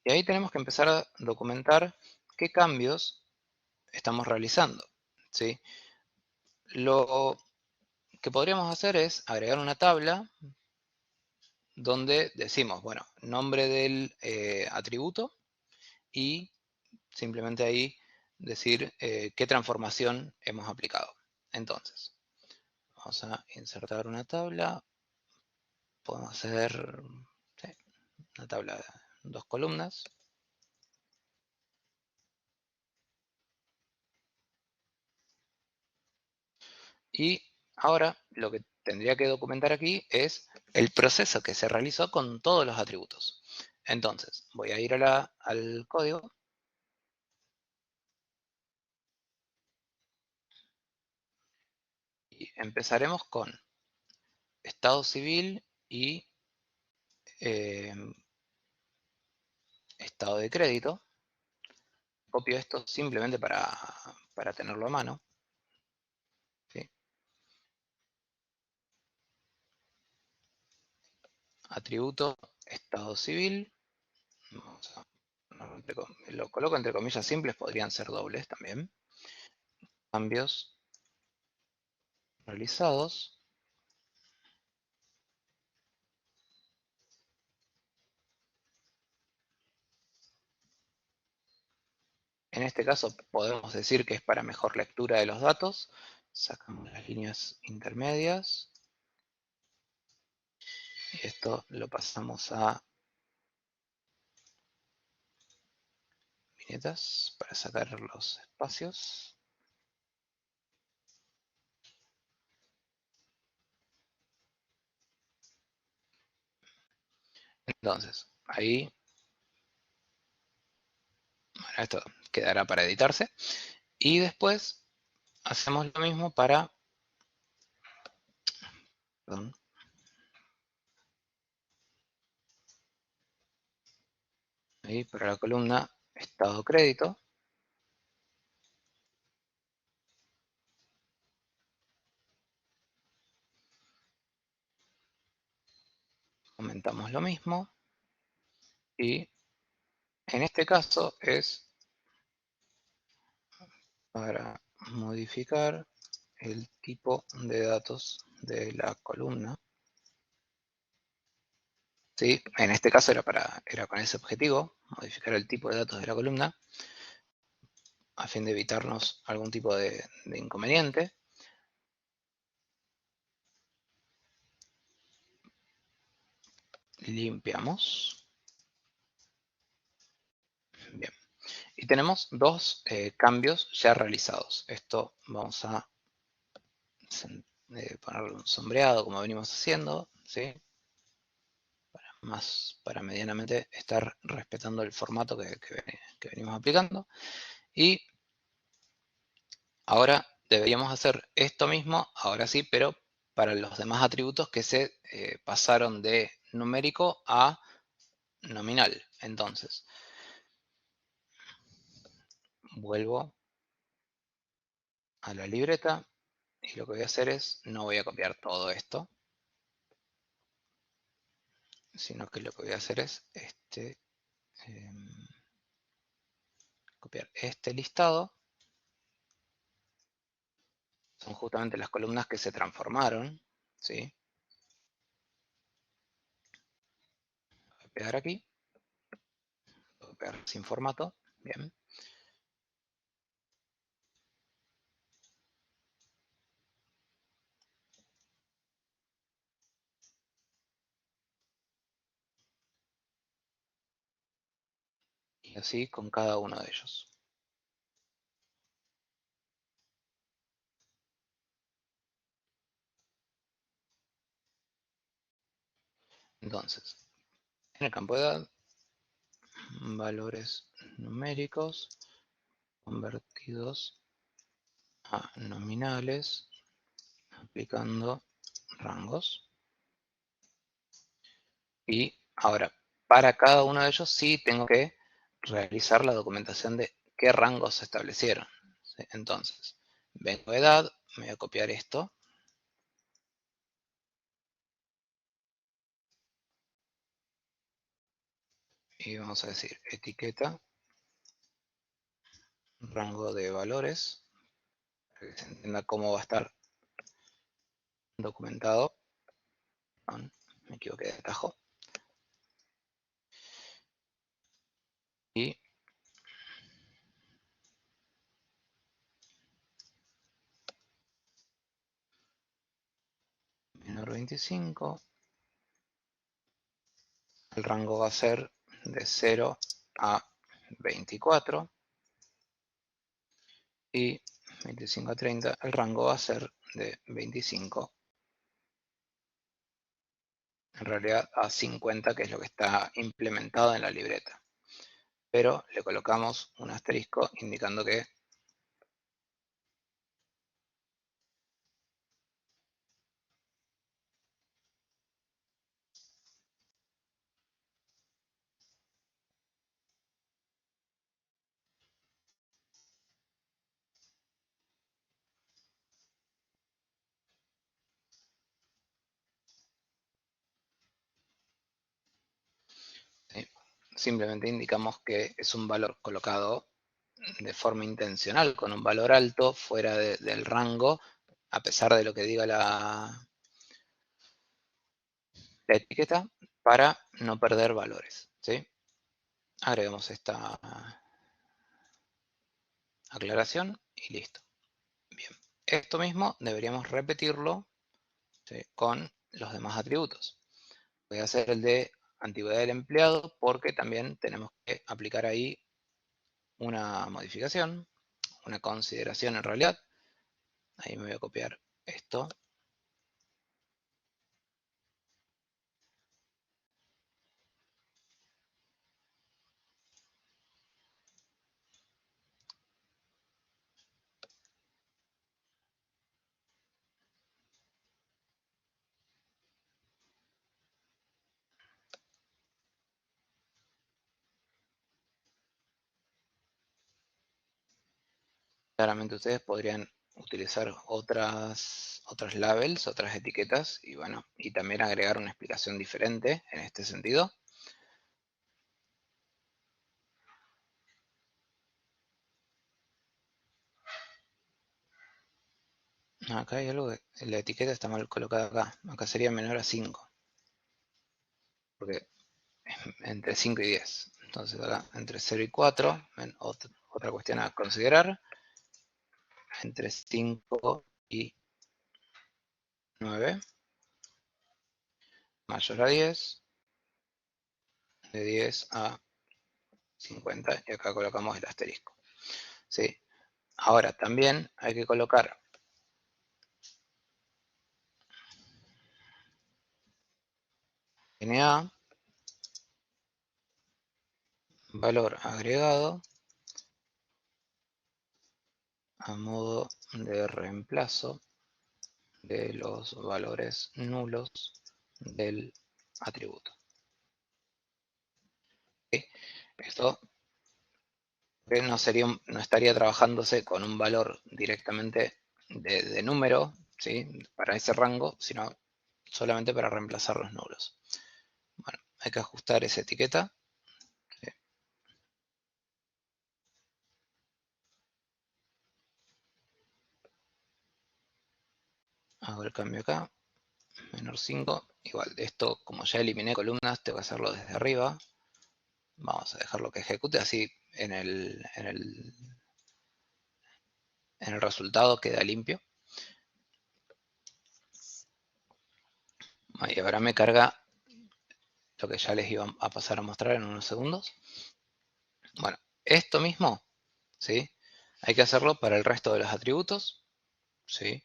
y ahí tenemos que empezar a documentar qué cambios estamos realizando, ¿sí? Lo que podríamos hacer es agregar una tabla donde decimos, bueno, nombre del atributo y simplemente ahí decir qué transformación hemos aplicado. Entonces, vamos a insertar una tabla. Podemos hacer sí, una tabla de 2 columnas. Y ahora lo que tendría que documentar aquí es el proceso que se realizó con todos los atributos. Entonces, voy a ir al código. Y empezaremos con estado civil y estado de crédito. Copio esto simplemente para tenerlo a mano. ¿Sí? Atributo estado civil. Lo coloco entre comillas simples, podrían ser dobles también. Cambios realizados. En este caso podemos decir que es para mejor lectura de los datos. Sacamos las líneas intermedias. Y esto lo pasamos a viñetas para sacar los espacios. Entonces, ahí, bueno, esto quedará para editarse. Y después hacemos lo mismo para, perdón, ahí para la columna estado crédito. Aumentamos lo mismo. Y en este caso es para modificar el tipo de datos de la columna. ¿Sí? En este caso era con ese objetivo, modificar el tipo de datos de la columna, a fin de evitarnos algún tipo de inconveniente. Limpiamos. Bien. Y tenemos dos cambios ya realizados. Esto vamos a ponerle un sombreado como venimos haciendo, ¿sí? Para medianamente estar respetando el formato que venimos aplicando. Y ahora deberíamos hacer esto mismo, ahora sí, pero para los demás atributos que se pasaron de numérico a nominal. Entonces, vuelvo a la libreta y lo que voy a hacer es, no voy a copiar todo esto, sino que lo que voy a hacer es copiar este listado. Son justamente las columnas que se transformaron, ¿sí? Voy a pegar aquí, voy a pegar sin formato, bien. Y así con cada uno de ellos. Entonces, en el campo de edad, valores numéricos convertidos a nominales aplicando rangos. Y ahora, para cada uno de ellos sí tengo que realizar la documentación de qué rangos se establecieron. ¿Sí? Entonces, vengo de edad, me voy a copiar esto. Y vamos a decir etiqueta, rango de valores, para que se entienda cómo va a estar documentado. Perdón, me equivoqué de atajo. Y menor 25. El rango va a ser de 0 a 24. Y 25 a 30, el rango va a ser de 25. En realidad a 50, que es lo que está implementado en la libreta. Pero le colocamos un asterisco indicando que ¿sí? Simplemente indicamos que es un valor colocado de forma intencional, con un valor alto, fuera del rango, a pesar de lo que diga la etiqueta, para no perder valores. ¿Sí? Agregamos esta aclaración y listo. Bien, esto mismo deberíamos repetirlo, ¿sí?, con los demás atributos. Voy a hacer el de antigüedad del empleado porque también tenemos que aplicar ahí una modificación, una consideración en realidad. Ahí me voy a copiar esto. Claramente ustedes podrían utilizar otras labels, otras etiquetas, y bueno, y también agregar una explicación diferente en este sentido. Acá hay algo que la etiqueta está mal colocada acá. Acá sería menor a 5. Porque entre 5 y 10. Entonces acá entre 0 y 4, otra cuestión a considerar, entre 5 y 9, mayor a 10, de 10 a 50, y acá colocamos el asterisco. ¿Sí? Ahora también hay que colocar NA, valor agregado, a modo de reemplazo de los valores nulos del atributo. ¿Sí? Esto no estaría trabajándose con un valor directamente de número, ¿sí?, para ese rango, sino solamente para reemplazar los nulos. Bueno, hay que ajustar esa etiqueta. ¿Sí? Hago el cambio acá, menor 5. Igual, esto como ya eliminé columnas, tengo que hacerlo desde arriba. Vamos a dejarlo que ejecute, así en el resultado queda limpio. Y ahora me carga lo que ya les iba a pasar a mostrar en unos segundos. Bueno, esto mismo, ¿sí?, hay que hacerlo para el resto de los atributos, ¿sí?,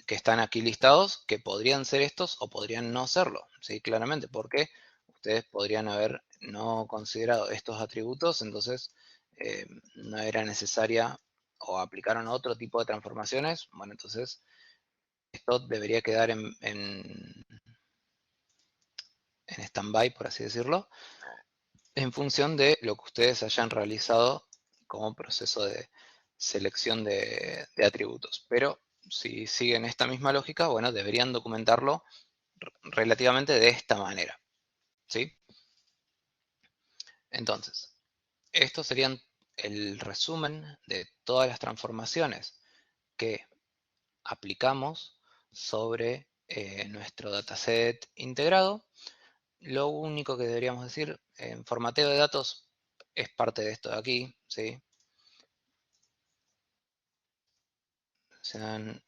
que están aquí listados, que podrían ser estos o podrían no serlo, ¿sí?, claramente, porque ustedes podrían haber no considerado estos atributos, entonces no era necesaria, o aplicaron otro tipo de transformaciones. Bueno, entonces esto debería quedar en stand-by, por así decirlo, en función de lo que ustedes hayan realizado como proceso de selección de atributos. Pero si siguen esta misma lógica, bueno, deberían documentarlo relativamente de esta manera, ¿sí? Entonces, estos serían el resumen de todas las transformaciones que aplicamos sobre nuestro dataset integrado. Lo único que deberíamos decir, en formateo de datos es parte de esto de aquí, ¿sí? Se han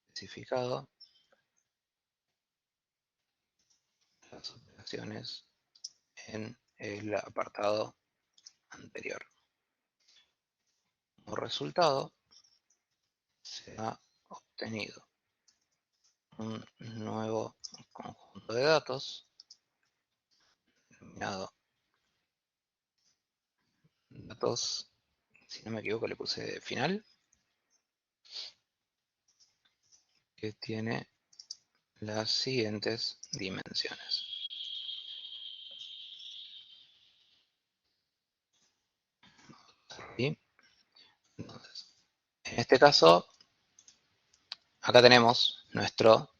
especificado las operaciones en el apartado anterior. Como resultado, se ha obtenido un nuevo conjunto de datos denominado datos, si no me equivoco le puse final, que tiene las siguientes dimensiones. ¿Sí? Entonces, en este caso, acá tenemos nuestro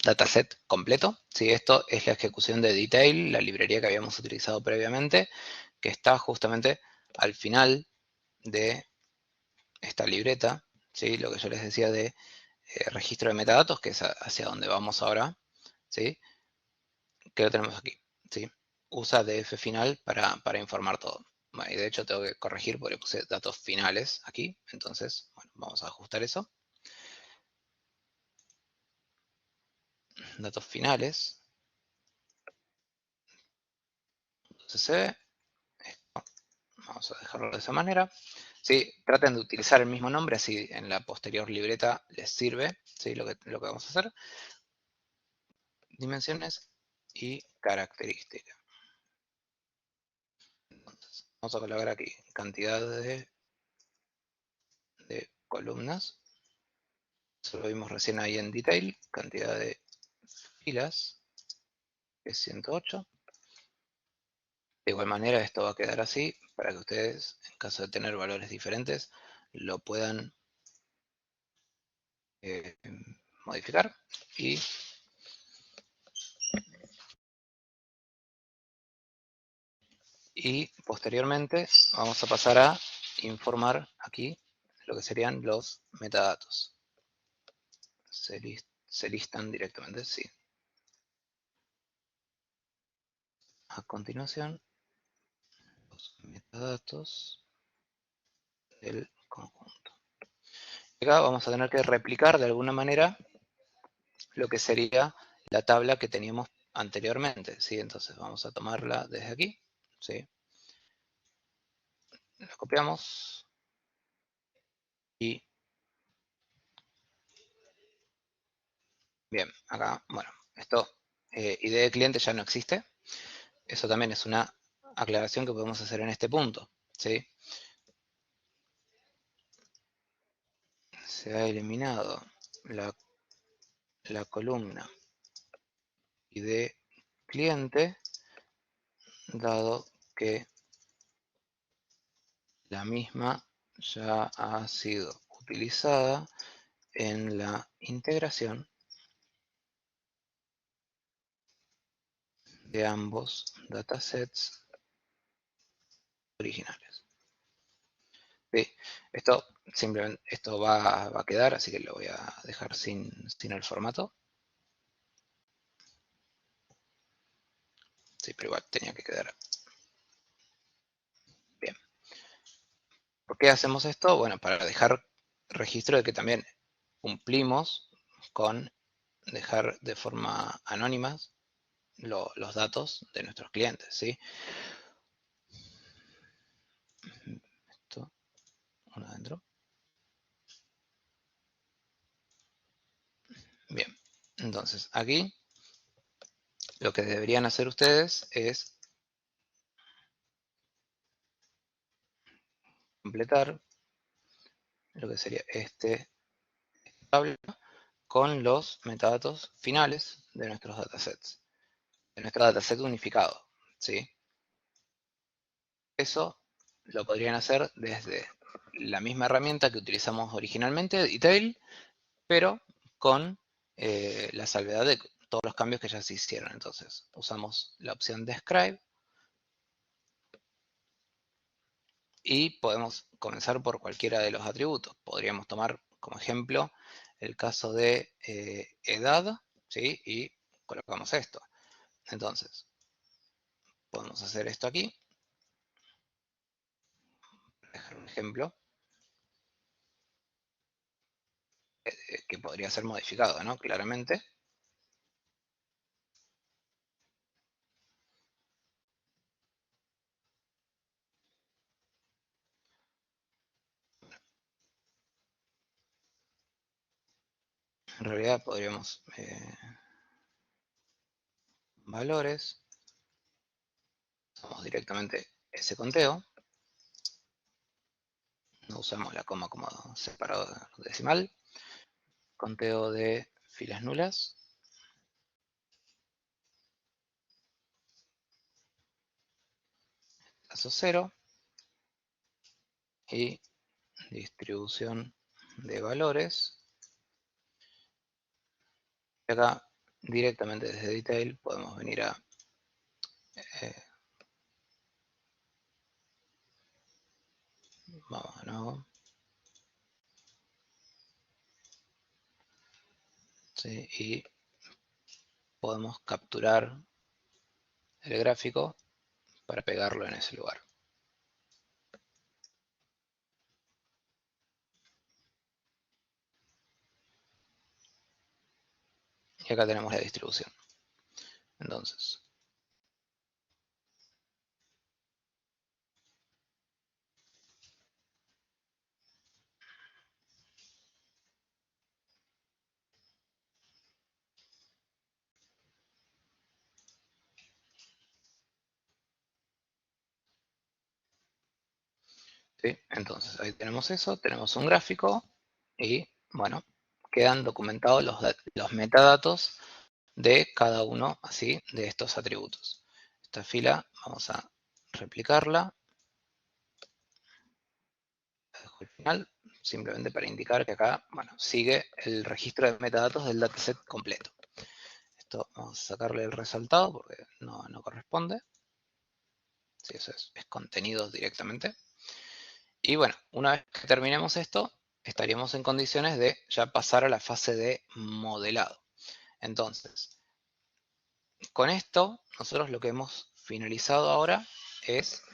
dataset completo. ¿Sí? Esto es la ejecución de detail, la librería que habíamos utilizado previamente, que está justamente al final de esta libreta, ¿sí? Lo que yo les decía de registro de metadatos, que es hacia donde vamos ahora, ¿sí? Que lo tenemos aquí, ¿sí? Usa df final para informar todo. Bueno, y de hecho tengo que corregir porque puse datos finales aquí, entonces, bueno, vamos a ajustar eso. Datos finales. Entonces se ve. Vamos a dejarlo de esa manera. ¿Sí? Traten de utilizar el mismo nombre, así en la posterior libreta les sirve, ¿sí? Lo que vamos a hacer. Dimensiones y características. Entonces, vamos a colocar aquí cantidad de columnas. Eso lo vimos recién ahí en detail. Cantidad de filas, que es 108. De igual manera, esto va a quedar así para que ustedes, en caso de tener valores diferentes, lo puedan modificar. Y posteriormente vamos a pasar a informar aquí lo que serían los metadatos. Se listan directamente, sí. A continuación, los metadatos del conjunto. Acá vamos a tener que replicar de alguna manera lo que sería la tabla que teníamos anteriormente, ¿sí? Entonces vamos a tomarla desde aquí, ¿sí? La copiamos y bien, acá, bueno, esto ID de cliente ya no existe. Eso también es una aclaración que podemos hacer en este punto, ¿sí? Se ha eliminado la columna ID cliente, dado que la misma ya ha sido utilizada en la integración de ambos datasets originales. Sí, esto simplemente va a quedar, así que lo voy a dejar sin el formato. Sí, pero igual tenía que quedar. Bien. ¿Por qué hacemos esto? Bueno, para dejar registro de que también cumplimos con dejar de forma anónima los datos de nuestros clientes, ¿sí? Esto, uno adentro. Bien, entonces aquí lo que deberían hacer ustedes es completar lo que sería esta tabla con los metadatos finales de nuestros datasets, de nuestro dataset unificado, ¿sí? Eso lo podrían hacer desde la misma herramienta que utilizamos originalmente, Detail, pero con la salvedad de todos los cambios que ya se hicieron. Entonces, usamos la opción Describe y podemos comenzar por cualquiera de los atributos. Podríamos tomar como ejemplo el caso de edad, ¿sí? Y colocamos esto. Entonces, podemos hacer esto aquí. Dejar un ejemplo que podría ser modificado, ¿no? Claramente. En realidad podríamos valores, usamos directamente ese conteo, no usamos la coma como separado decimal, conteo de filas nulas, caso 0, y distribución de valores. Y acá directamente desde Detail podemos venir a vamos de nuevo, ¿sí? Y podemos capturar el gráfico para pegarlo en ese lugar. Y acá tenemos la distribución. Entonces, ¿sí? Entonces ahí tenemos eso, tenemos un gráfico y bueno, quedan documentados los metadatos de cada uno así de estos atributos. Esta fila vamos a replicarla, la dejo al final, simplemente para indicar que acá, bueno, sigue el registro de metadatos del dataset completo. Esto vamos a sacarle el resaltado porque no corresponde. Sí, eso es contenidos directamente. Y bueno, una vez que terminemos esto, estaríamos en condiciones de ya pasar a la fase de modelado. Entonces, con esto, nosotros lo que hemos finalizado ahora es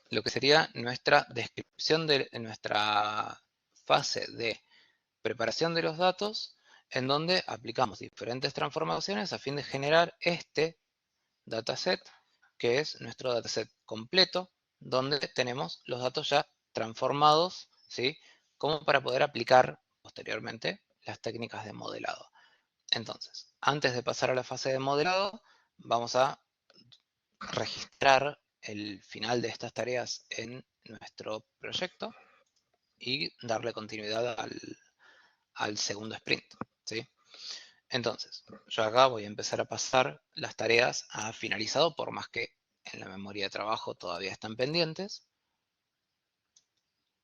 lo que sería nuestra descripción de nuestra fase de preparación de los datos, en donde aplicamos diferentes transformaciones a fin de generar este dataset, que es nuestro dataset completo, donde tenemos los datos ya transformados, ¿sí? Como para poder aplicar posteriormente las técnicas de modelado. Entonces, antes de pasar a la fase de modelado, vamos a registrar el final de estas tareas en nuestro proyecto y darle continuidad al segundo sprint, ¿sí? Entonces, yo acá voy a empezar a pasar las tareas a finalizado, por más que en la memoria de trabajo todavía están pendientes.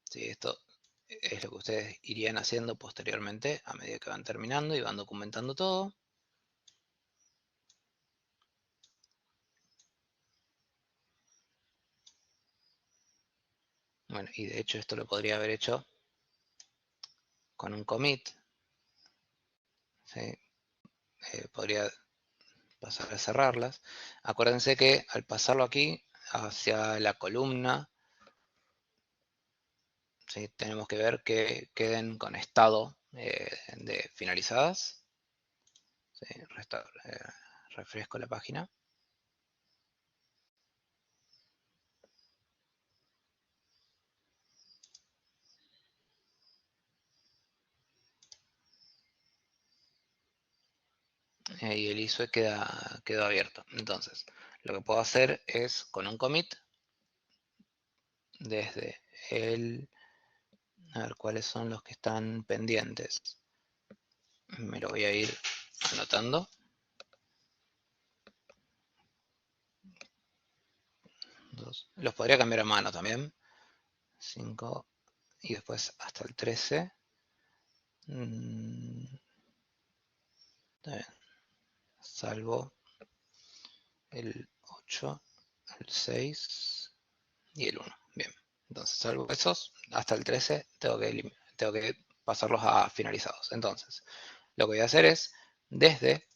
¿Sí? Esto es lo que ustedes irían haciendo posteriormente a medida que van terminando y van documentando todo. Bueno, y de hecho esto lo podría haber hecho con un commit. ¿Sí? Podría pasar a cerrarlas. Acuérdense que al pasarlo aquí hacia la columna, ¿sí? Tenemos que ver que queden con estado de finalizadas. ¿Sí? Refresco la página. Y el ISOE quedó abierto. Entonces, lo que puedo hacer es con un commit desde a ver cuáles son los que están pendientes. me lo voy a ir anotando. Los podría cambiar a mano también. 5 y después hasta el 13. Está bien. Salvo el 8, el 6 y el 1. Bien. Entonces, salvo esos, hasta el 13 tengo que pasarlos a finalizados. Entonces, lo que voy a hacer es, desde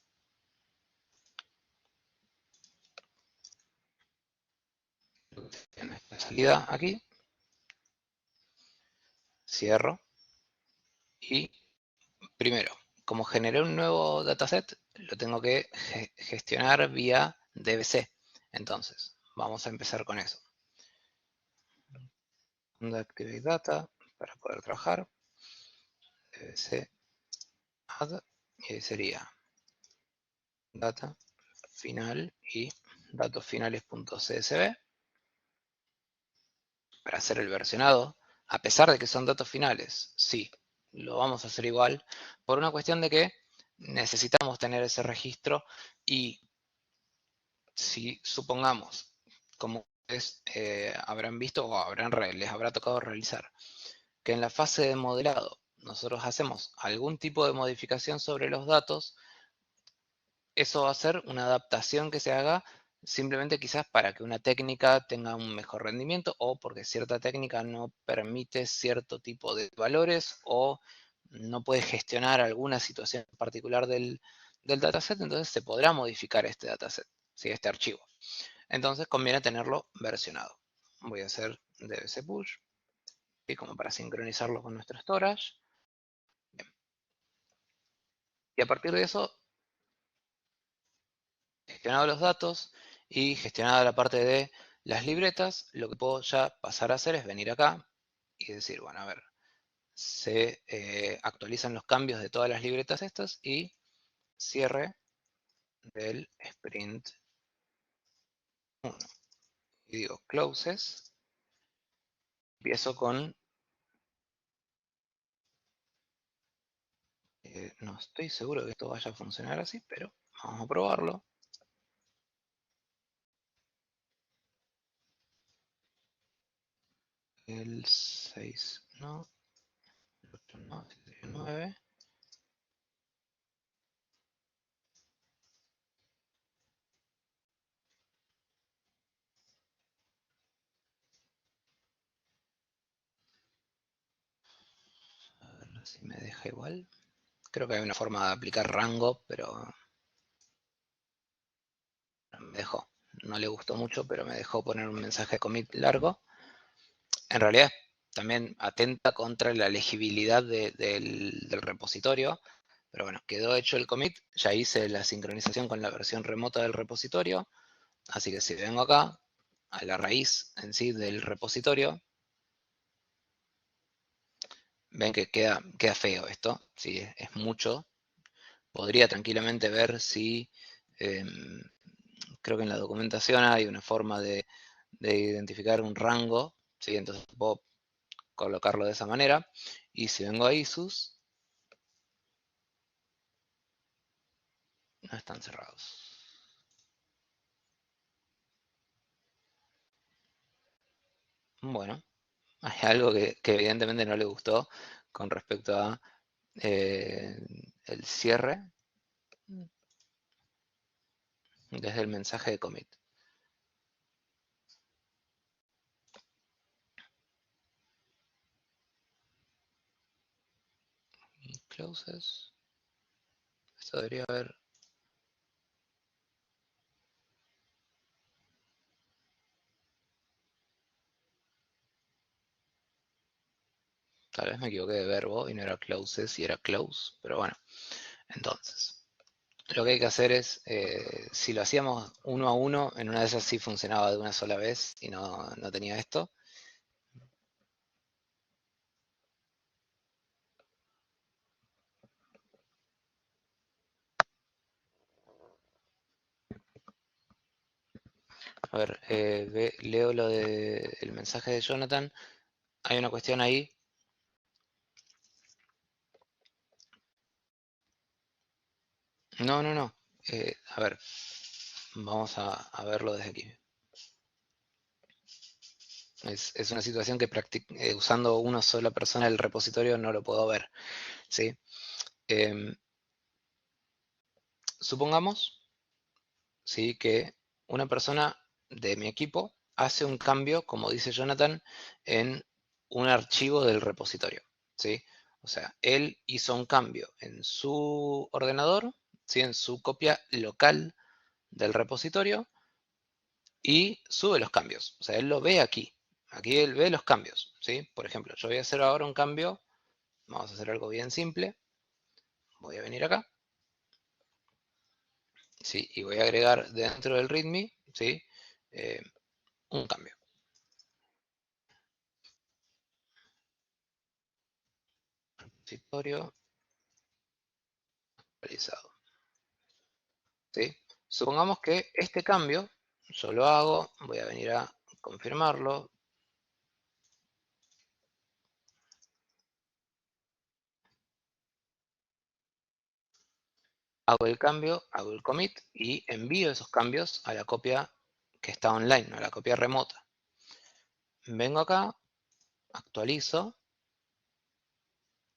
la salida aquí, cierro y primero, como generé un nuevo dataset, lo tengo que gestionar vía DBC. Entonces, vamos a empezar con eso. Activate Data para poder trabajar. DBC add y ahí sería data final y datosfinales.csv para hacer el versionado. A pesar de que son datos finales, sí, lo vamos a hacer igual por una cuestión de que necesitamos tener ese registro y si supongamos, como ustedes habrán visto o les habrá tocado realizar, que en la fase de modelado nosotros hacemos algún tipo de modificación sobre los datos, eso va a ser una adaptación que se haga simplemente quizás para que una técnica tenga un mejor rendimiento o porque cierta técnica no permite cierto tipo de valores o no puede gestionar alguna situación particular del dataset, entonces se podrá modificar este dataset, ¿sí? Este archivo. Entonces conviene tenerlo versionado. Voy a hacer dbc push, y como para sincronizarlo con nuestro storage. Bien. Y a partir de eso, gestionado los datos y gestionada la parte de las libretas, lo que puedo ya pasar a hacer es venir acá y decir, bueno, a ver, se actualizan los cambios de todas las libretas estas y cierre del sprint 1. Y digo closes, empiezo con, no estoy seguro de que esto vaya a funcionar así, pero vamos a probarlo. El 6 no, el 8 no, 9. A ver si me deja igual. Creo que hay una forma de aplicar rango, pero me dejó. No le gustó mucho, pero me dejó poner un mensaje de commit largo. En realidad también atenta contra la legibilidad del repositorio, pero bueno, quedó hecho el commit. Ya hice la sincronización con la versión remota del repositorio, así que si vengo acá a la raíz en sí del repositorio, ven que queda feo esto, ¿sí? Es mucho. Podría tranquilamente ver si, creo que en la documentación hay una forma de identificar un rango, ¿sí? Entonces puedo colocarlo de esa manera. Y si vengo a ISUS, no están cerrados. Bueno, hay algo que evidentemente no le gustó con respecto a el cierre desde el mensaje de commit. Y closes. Esto debería haber. Tal vez me equivoqué de verbo y no era closes y era close, pero bueno. Entonces, lo que hay que hacer es, si lo hacíamos uno a uno, en una de esas sí funcionaba de una sola vez y no tenía esto. A ver, leo lo del mensaje de Jonathan. Hay una cuestión ahí No. A ver, vamos a verlo desde aquí. Es una situación que usando una sola persona el repositorio no lo puedo ver, ¿sí? Em, supongamos, ¿sí?, que una persona de mi equipo hace un cambio, como dice Jonathan, en un archivo del repositorio, ¿sí? O sea, él hizo un cambio en su ordenador, ¿sí?, en su copia local del repositorio y sube los cambios. O sea, él lo ve aquí. Aquí él ve los cambios, ¿sí? Por ejemplo, yo voy a hacer ahora un cambio. Vamos a hacer algo bien simple. Voy a venir acá, ¿sí? Y voy a agregar dentro del README, ¿sí?, Eh, un cambio. Repositorio actualizado, ¿sí? Supongamos que este cambio yo lo hago, voy a venir a confirmarlo. Hago el cambio, hago el commit y envío esos cambios a la copia que está online, a la copia remota. Vengo acá, actualizo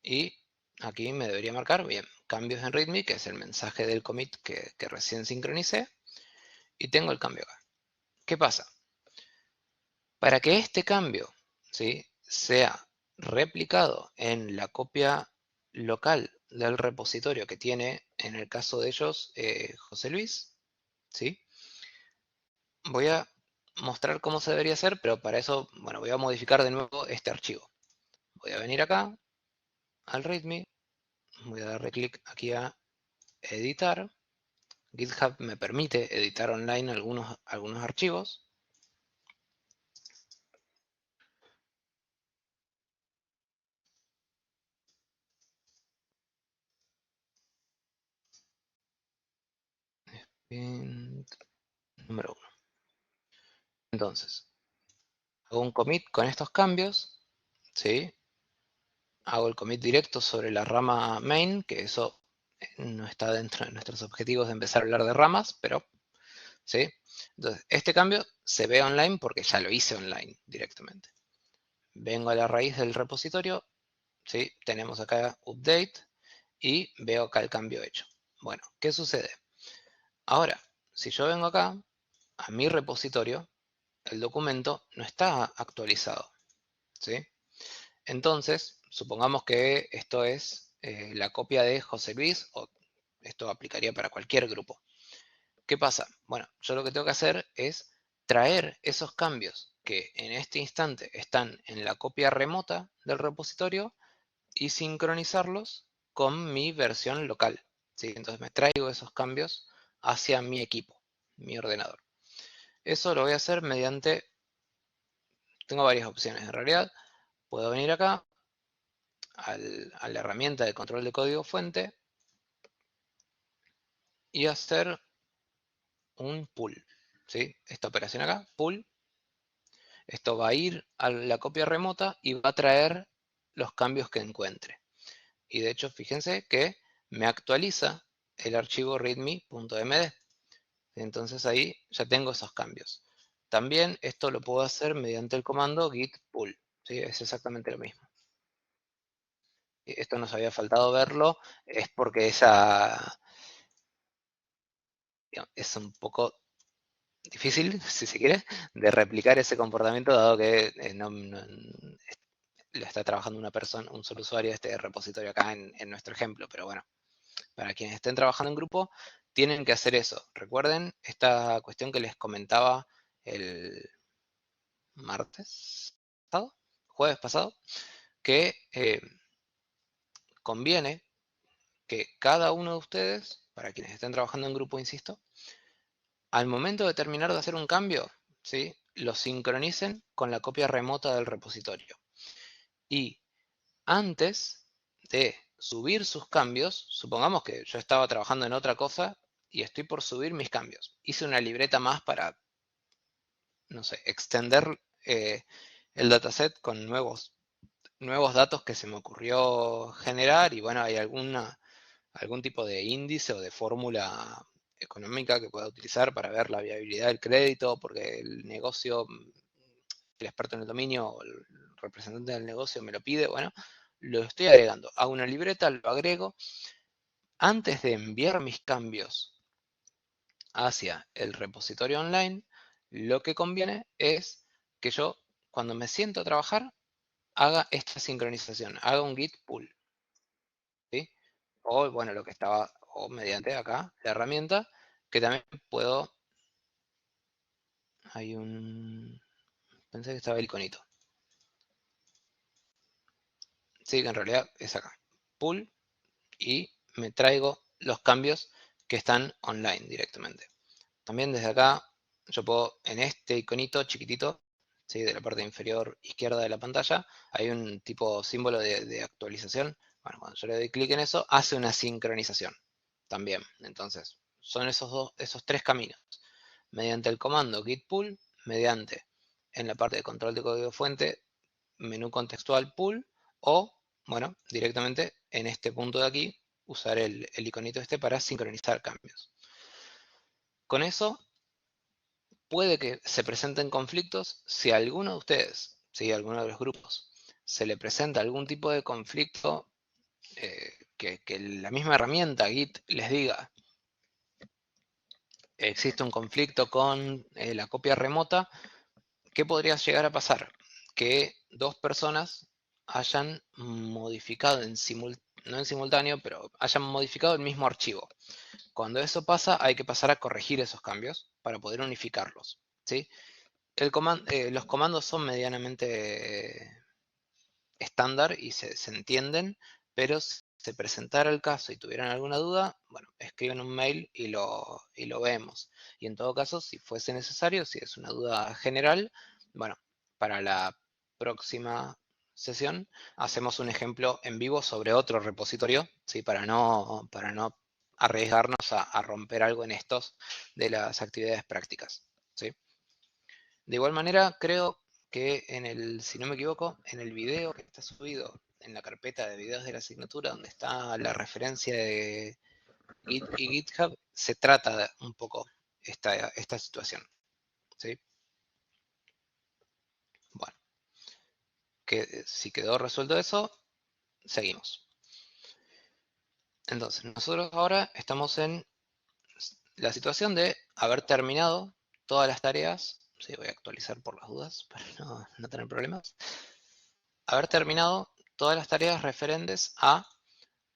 y aquí me debería marcar, bien, cambios en README, que es el mensaje del commit que recién sincronicé, y tengo el cambio acá. ¿Qué pasa? Para que este cambio, ¿sí?, sea replicado en la copia local del repositorio que tiene, en el caso de ellos, José Luis, ¿sí?, voy a mostrar cómo se debería hacer, pero para eso, bueno, voy a modificar de nuevo este archivo. Voy a venir acá, al README, voy a darle clic aquí a editar. GitHub me permite editar online algunos archivos. Número 1. Entonces, hago un commit con estos cambios, ¿sí? Hago el commit directo sobre la rama main, que eso no está dentro de nuestros objetivos de empezar a hablar de ramas, pero, ¿sí? Entonces, este cambio se ve online porque ya lo hice online directamente. Vengo a la raíz del repositorio, ¿sí? Tenemos acá update y veo acá el cambio hecho. Bueno, ¿qué sucede? Ahora, si yo vengo acá a mi repositorio, el documento no está actualizado, ¿sí? Entonces, supongamos que esto es la copia de José Luis, o esto aplicaría para cualquier grupo. ¿Qué pasa? Bueno, yo lo que tengo que hacer es traer esos cambios que en este instante están en la copia remota del repositorio y sincronizarlos con mi versión local, ¿sí? Entonces me traigo esos cambios hacia mi equipo, mi ordenador. Eso lo voy a hacer mediante, tengo varias opciones en realidad. Puedo venir acá a la herramienta de control de código fuente y hacer un pull, ¿sí? Esta operación acá, pull. Esto va a ir a la copia remota y va a traer los cambios que encuentre. Y de hecho, fíjense que me actualiza el archivo readme.md. Entonces ahí ya tengo esos cambios. También esto lo puedo hacer mediante el comando git pull, ¿sí? Es exactamente lo mismo. Esto nos había faltado verlo, es porque es un poco difícil, si se quiere, de replicar ese comportamiento, dado que lo está trabajando una persona, un solo usuario de este repositorio acá en nuestro ejemplo. Pero bueno, para quienes estén trabajando en grupo, tienen que hacer eso. Recuerden esta cuestión que les comentaba el jueves pasado, que conviene que cada uno de ustedes, para quienes estén trabajando en grupo, insisto, al momento de terminar de hacer un cambio, ¿sí?, lo sincronicen con la copia remota del repositorio. Y antes de subir sus cambios, supongamos que yo estaba trabajando en otra cosa y estoy por subir mis cambios. Hice una libreta más para, no sé, extender el dataset con nuevos datos que se me ocurrió generar, y bueno, hay algún tipo de índice o de fórmula económica que pueda utilizar para ver la viabilidad del crédito, porque el negocio, el experto en el dominio o el representante del negocio me lo pide, bueno, lo estoy agregando. Hago una libreta, lo agrego. Antes de enviar mis cambios hacia el repositorio online, lo que conviene es que yo, cuando me siento a trabajar, haga esta sincronización, haga un git pull, ¿sí? O, bueno, lo que estaba, o mediante acá, la herramienta, que también puedo, pensé que estaba el iconito. Sí, que en realidad es acá, pull, y me traigo los cambios que están online directamente. También desde acá yo puedo, en este iconito chiquitito, ¿sí?, de la parte inferior izquierda de la pantalla, hay un tipo símbolo de actualización. Bueno, cuando yo le doy clic en eso, hace una sincronización también. Entonces, son esos tres caminos. Mediante el comando git pull, mediante, en la parte de control de código fuente, menú contextual pull, o, bueno, directamente en este punto de aquí, usar el iconito este para sincronizar cambios. Con eso, puede que se presenten conflictos si a alguno de ustedes, si a alguno de los grupos, se le presenta algún tipo de conflicto, que la misma herramienta Git les diga, existe un conflicto con la copia remota. ¿Qué podría llegar a pasar? Que dos personas hayan modificado no en simultáneo, pero hayan modificado el mismo archivo. Cuando eso pasa, hay que pasar a corregir esos cambios para poder unificarlos, ¿sí? Los comandos son medianamente estándar y se entienden, pero si se presentara el caso y tuvieran alguna duda, bueno, escriben un mail y lo vemos. Y en todo caso, si fuese necesario, si es una duda general, bueno, para la próxima sesión hacemos un ejemplo en vivo sobre otro repositorio, ¿sí?, para no arriesgarnos a romper algo en estos de las actividades prácticas, ¿sí? De igual manera, creo que si no me equivoco, en el video que está subido en la carpeta de videos de la asignatura, donde está la referencia de Git y GitHub, se trata un poco esta situación, ¿sí? Bueno, si quedó resuelto eso, seguimos. Entonces, nosotros ahora estamos en la situación de haber terminado todas las tareas. Sí, voy a actualizar por las dudas para no tener problemas. Haber terminado todas las tareas referentes a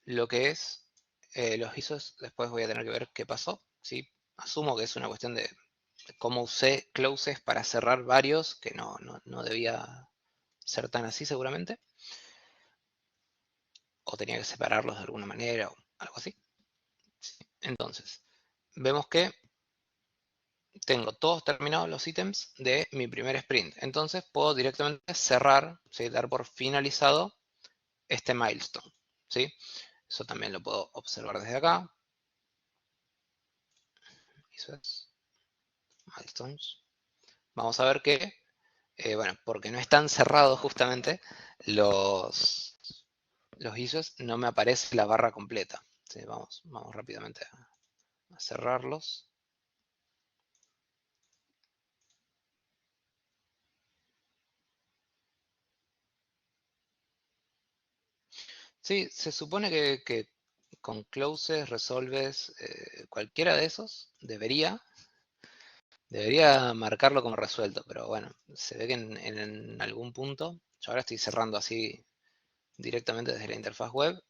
lo que es los ISOs. Después voy a tener que ver qué pasó, ¿sí? Asumo que es una cuestión de cómo usé closes para cerrar varios, que no debía ser tan así seguramente. O tenía que separarlos de alguna manera o algo así. ¿Sí? Entonces, vemos que tengo todos terminados los ítems de mi primer sprint. Entonces puedo directamente cerrar, ¿sí?, dar por finalizado este milestone, ¿sí? Eso también lo puedo observar desde acá. Eso es milestones. Vamos a ver que, bueno, porque no están cerrados justamente los ISOs, no me aparece la barra completa. ¿Sí? Vamos rápidamente a cerrarlos. Sí, se supone que con closes, resolves, cualquiera de esos debería marcarlo como resuelto, pero bueno, se ve que en algún punto, yo ahora estoy cerrando así directamente desde la interfaz web.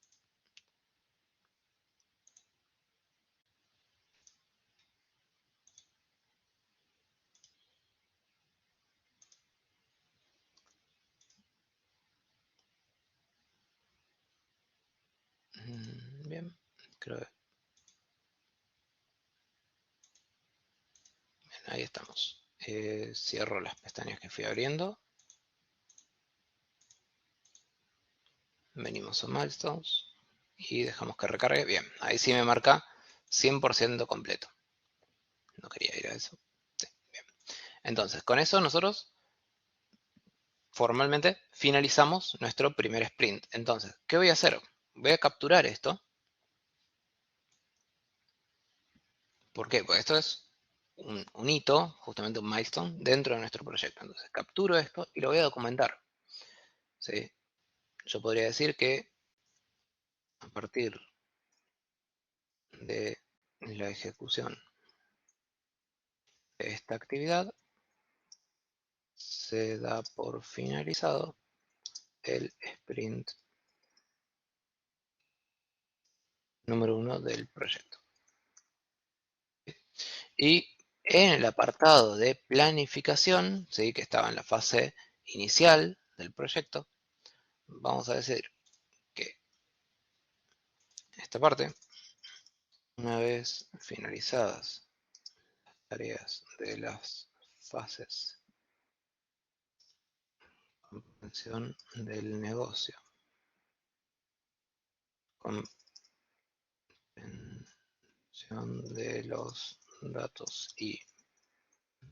Bien, creo que bien, ahí estamos. Cierro las pestañas que fui abriendo. Venimos a milestones y dejamos que recargue. Bien, ahí sí me marca 100% completo. No quería ir a eso. Sí, bien. Entonces, con eso nosotros formalmente finalizamos nuestro primer sprint. Entonces, ¿qué voy a hacer? Voy a capturar esto ¿Por qué? Porque esto es un hito, justamente un milestone, dentro de nuestro proyecto. Entonces, capturo esto y lo voy a documentar. ¿Sí? Yo podría decir que a partir de la ejecución de esta actividad, se da por finalizado el sprint número 1 del proyecto. Y en el apartado de planificación, ¿sí?, que estaba en la fase inicial del proyecto, vamos a decir que esta parte, una vez finalizadas las tareas de las fases de comprensión del negocio, comprensión de los datos y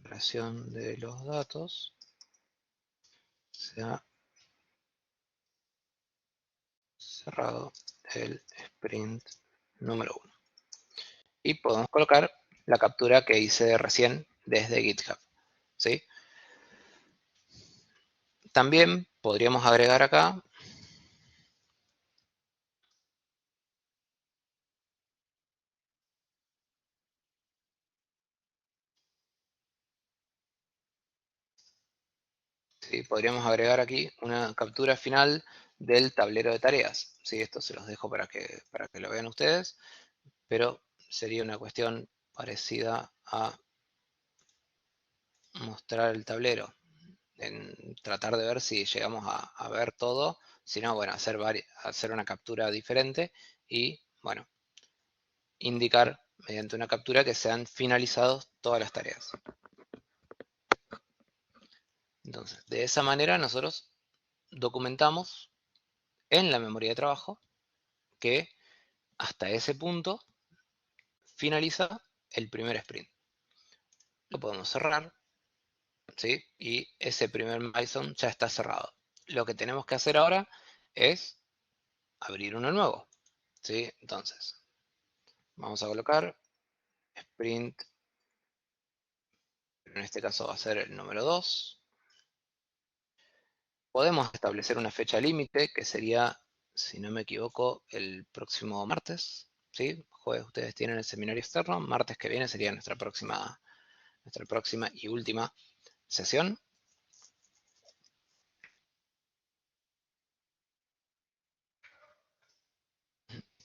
creación de los datos, se ha cerrado el sprint número 1. Y podemos colocar la captura que hice recién desde GitHub, ¿sí? También podríamos agregar acá ¿sí? Podríamos agregar aquí una captura final del tablero de tareas, ¿sí? Esto se los dejo para que lo vean ustedes, pero sería una cuestión parecida a mostrar el tablero, en tratar de ver si llegamos a ver todo, si no, bueno, hacer una captura diferente y, bueno, indicar mediante una captura que se han finalizado todas las tareas. Entonces, de esa manera nosotros documentamos en la memoria de trabajo que hasta ese punto finaliza el primer sprint. Lo podemos cerrar, ¿sí? Y ese primer milestone ya está cerrado. Lo que tenemos que hacer ahora es abrir uno nuevo, ¿sí? Entonces, vamos a colocar sprint, en este caso va a ser el número 2. Podemos establecer una fecha límite, que sería, si no me equivoco, el próximo martes, ¿sí? Jueves ustedes tienen el seminario externo, martes que viene sería nuestra próxima y última sesión.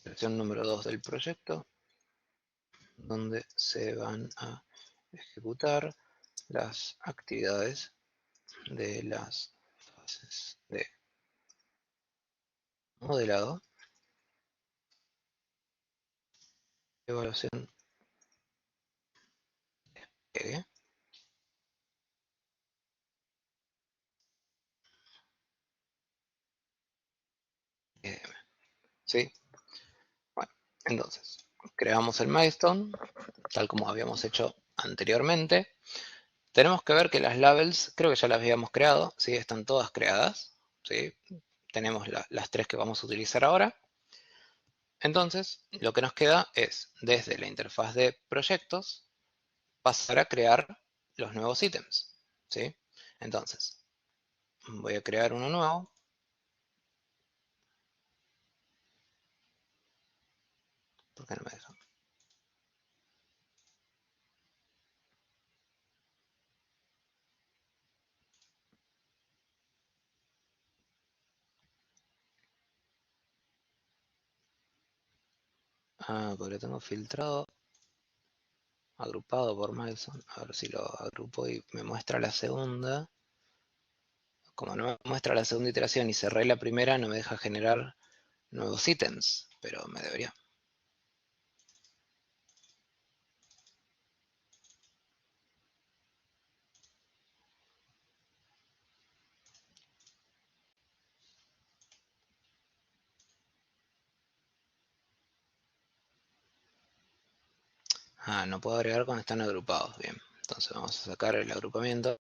Sesión número 2 del proyecto, donde se van a ejecutar las actividades de las fases de modelado, evaluación, despliegue, ¿sí? Bueno, entonces, creamos el milestone, tal como habíamos hecho anteriormente. Tenemos que ver que las labels, creo que ya las habíamos creado, ¿sí? Están todas creadas, ¿sí? Tenemos las tres que vamos a utilizar ahora. Entonces, lo que nos queda es, desde la interfaz de proyectos, pasar a crear los nuevos ítems, ¿sí? Entonces, voy a crear uno nuevo. ¿Por qué no me deja? Ah, porque lo tengo filtrado, agrupado por milestone. A ver si lo agrupo y me muestra la segunda. Como no me muestra la segunda iteración y cerré la primera, no me deja generar nuevos ítems, pero me debería. Ah, no puedo agregar cuando están agrupados. Bien, entonces vamos a sacar el agrupamiento.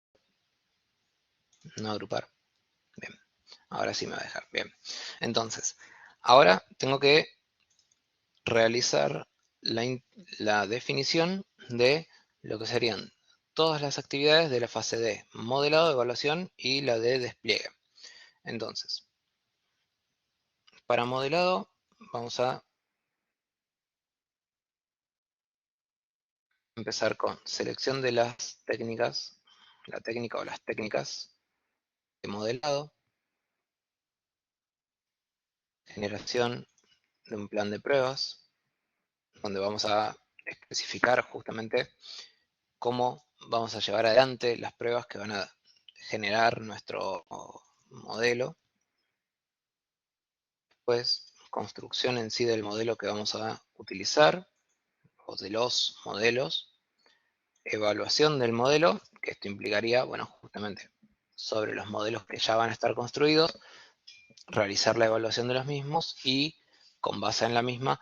No agrupar. Bien, ahora sí me va a dejar. Bien, entonces, ahora tengo que realizar la definición de lo que serían todas las actividades de la fase de modelado, evaluación y la de despliegue. Entonces, para modelado vamos a empezar con selección de las técnicas, la técnica o las técnicas de modelado, generación de un plan de pruebas, donde vamos a especificar justamente cómo vamos a llevar adelante las pruebas que van a generar nuestro modelo. Después, construcción en sí del modelo que vamos a utilizar, o de los modelos. Evaluación del modelo, que esto implicaría, bueno, justamente sobre los modelos que ya van a estar construidos, realizar la evaluación de los mismos y con base en la misma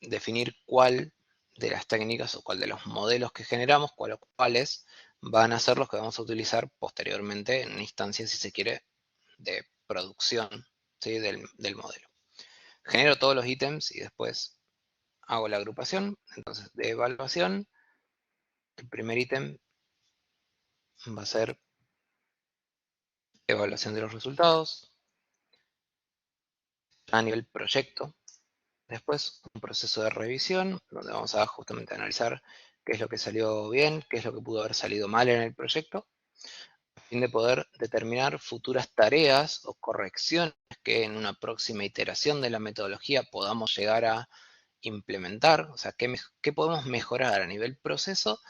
definir cuál de las técnicas o cuál de los modelos que generamos, cuáles van a ser los que vamos a utilizar posteriormente en una instancia, si se quiere, de producción, ¿sí? del modelo. Genero todos los ítems y después hago la agrupación. Entonces, de evaluación, el primer ítem va a ser evaluación de los resultados a nivel proyecto. Después, un proceso de revisión, donde vamos a justamente analizar qué es lo que salió bien, qué es lo que pudo haber salido mal en el proyecto, a fin de poder determinar futuras tareas o correcciones que en una próxima iteración de la metodología podamos llegar a implementar, o sea, qué podemos mejorar a nivel proceso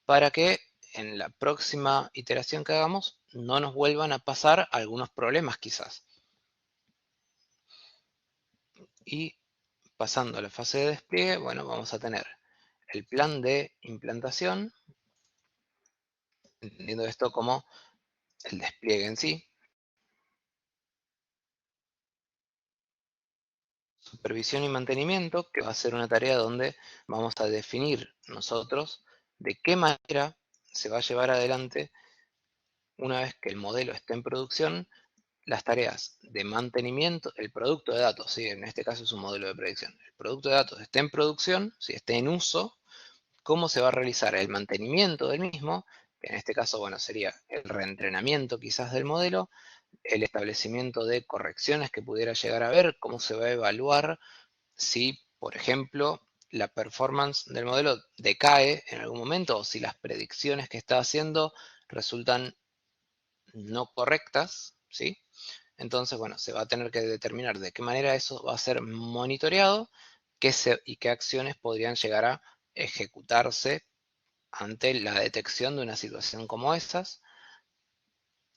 para que en la próxima iteración que hagamos no nos vuelvan a pasar algunos problemas quizás. Y pasando a la fase de despliegue, bueno, vamos a tener el plan de implantación, entendiendo esto como el despliegue en sí, supervisión y mantenimiento, que va a ser una tarea donde vamos a definir nosotros de qué manera se va a llevar adelante una vez que el modelo esté en producción, las tareas de mantenimiento, el producto de datos, ¿sí? En este caso es un modelo de predicción, el producto de datos esté en producción, si esté en uso, cómo se va a realizar el mantenimiento del mismo, que en este caso, bueno, sería el reentrenamiento quizás del modelo, el establecimiento de correcciones que pudiera llegar a haber, cómo se va a evaluar si, por ejemplo, la performance del modelo decae en algún momento o si las predicciones que está haciendo resultan no correctas, ¿sí? Entonces, bueno, se va a tener que determinar de qué manera eso va a ser monitoreado y qué acciones podrían llegar a ejecutarse ante la detección de una situación como esas.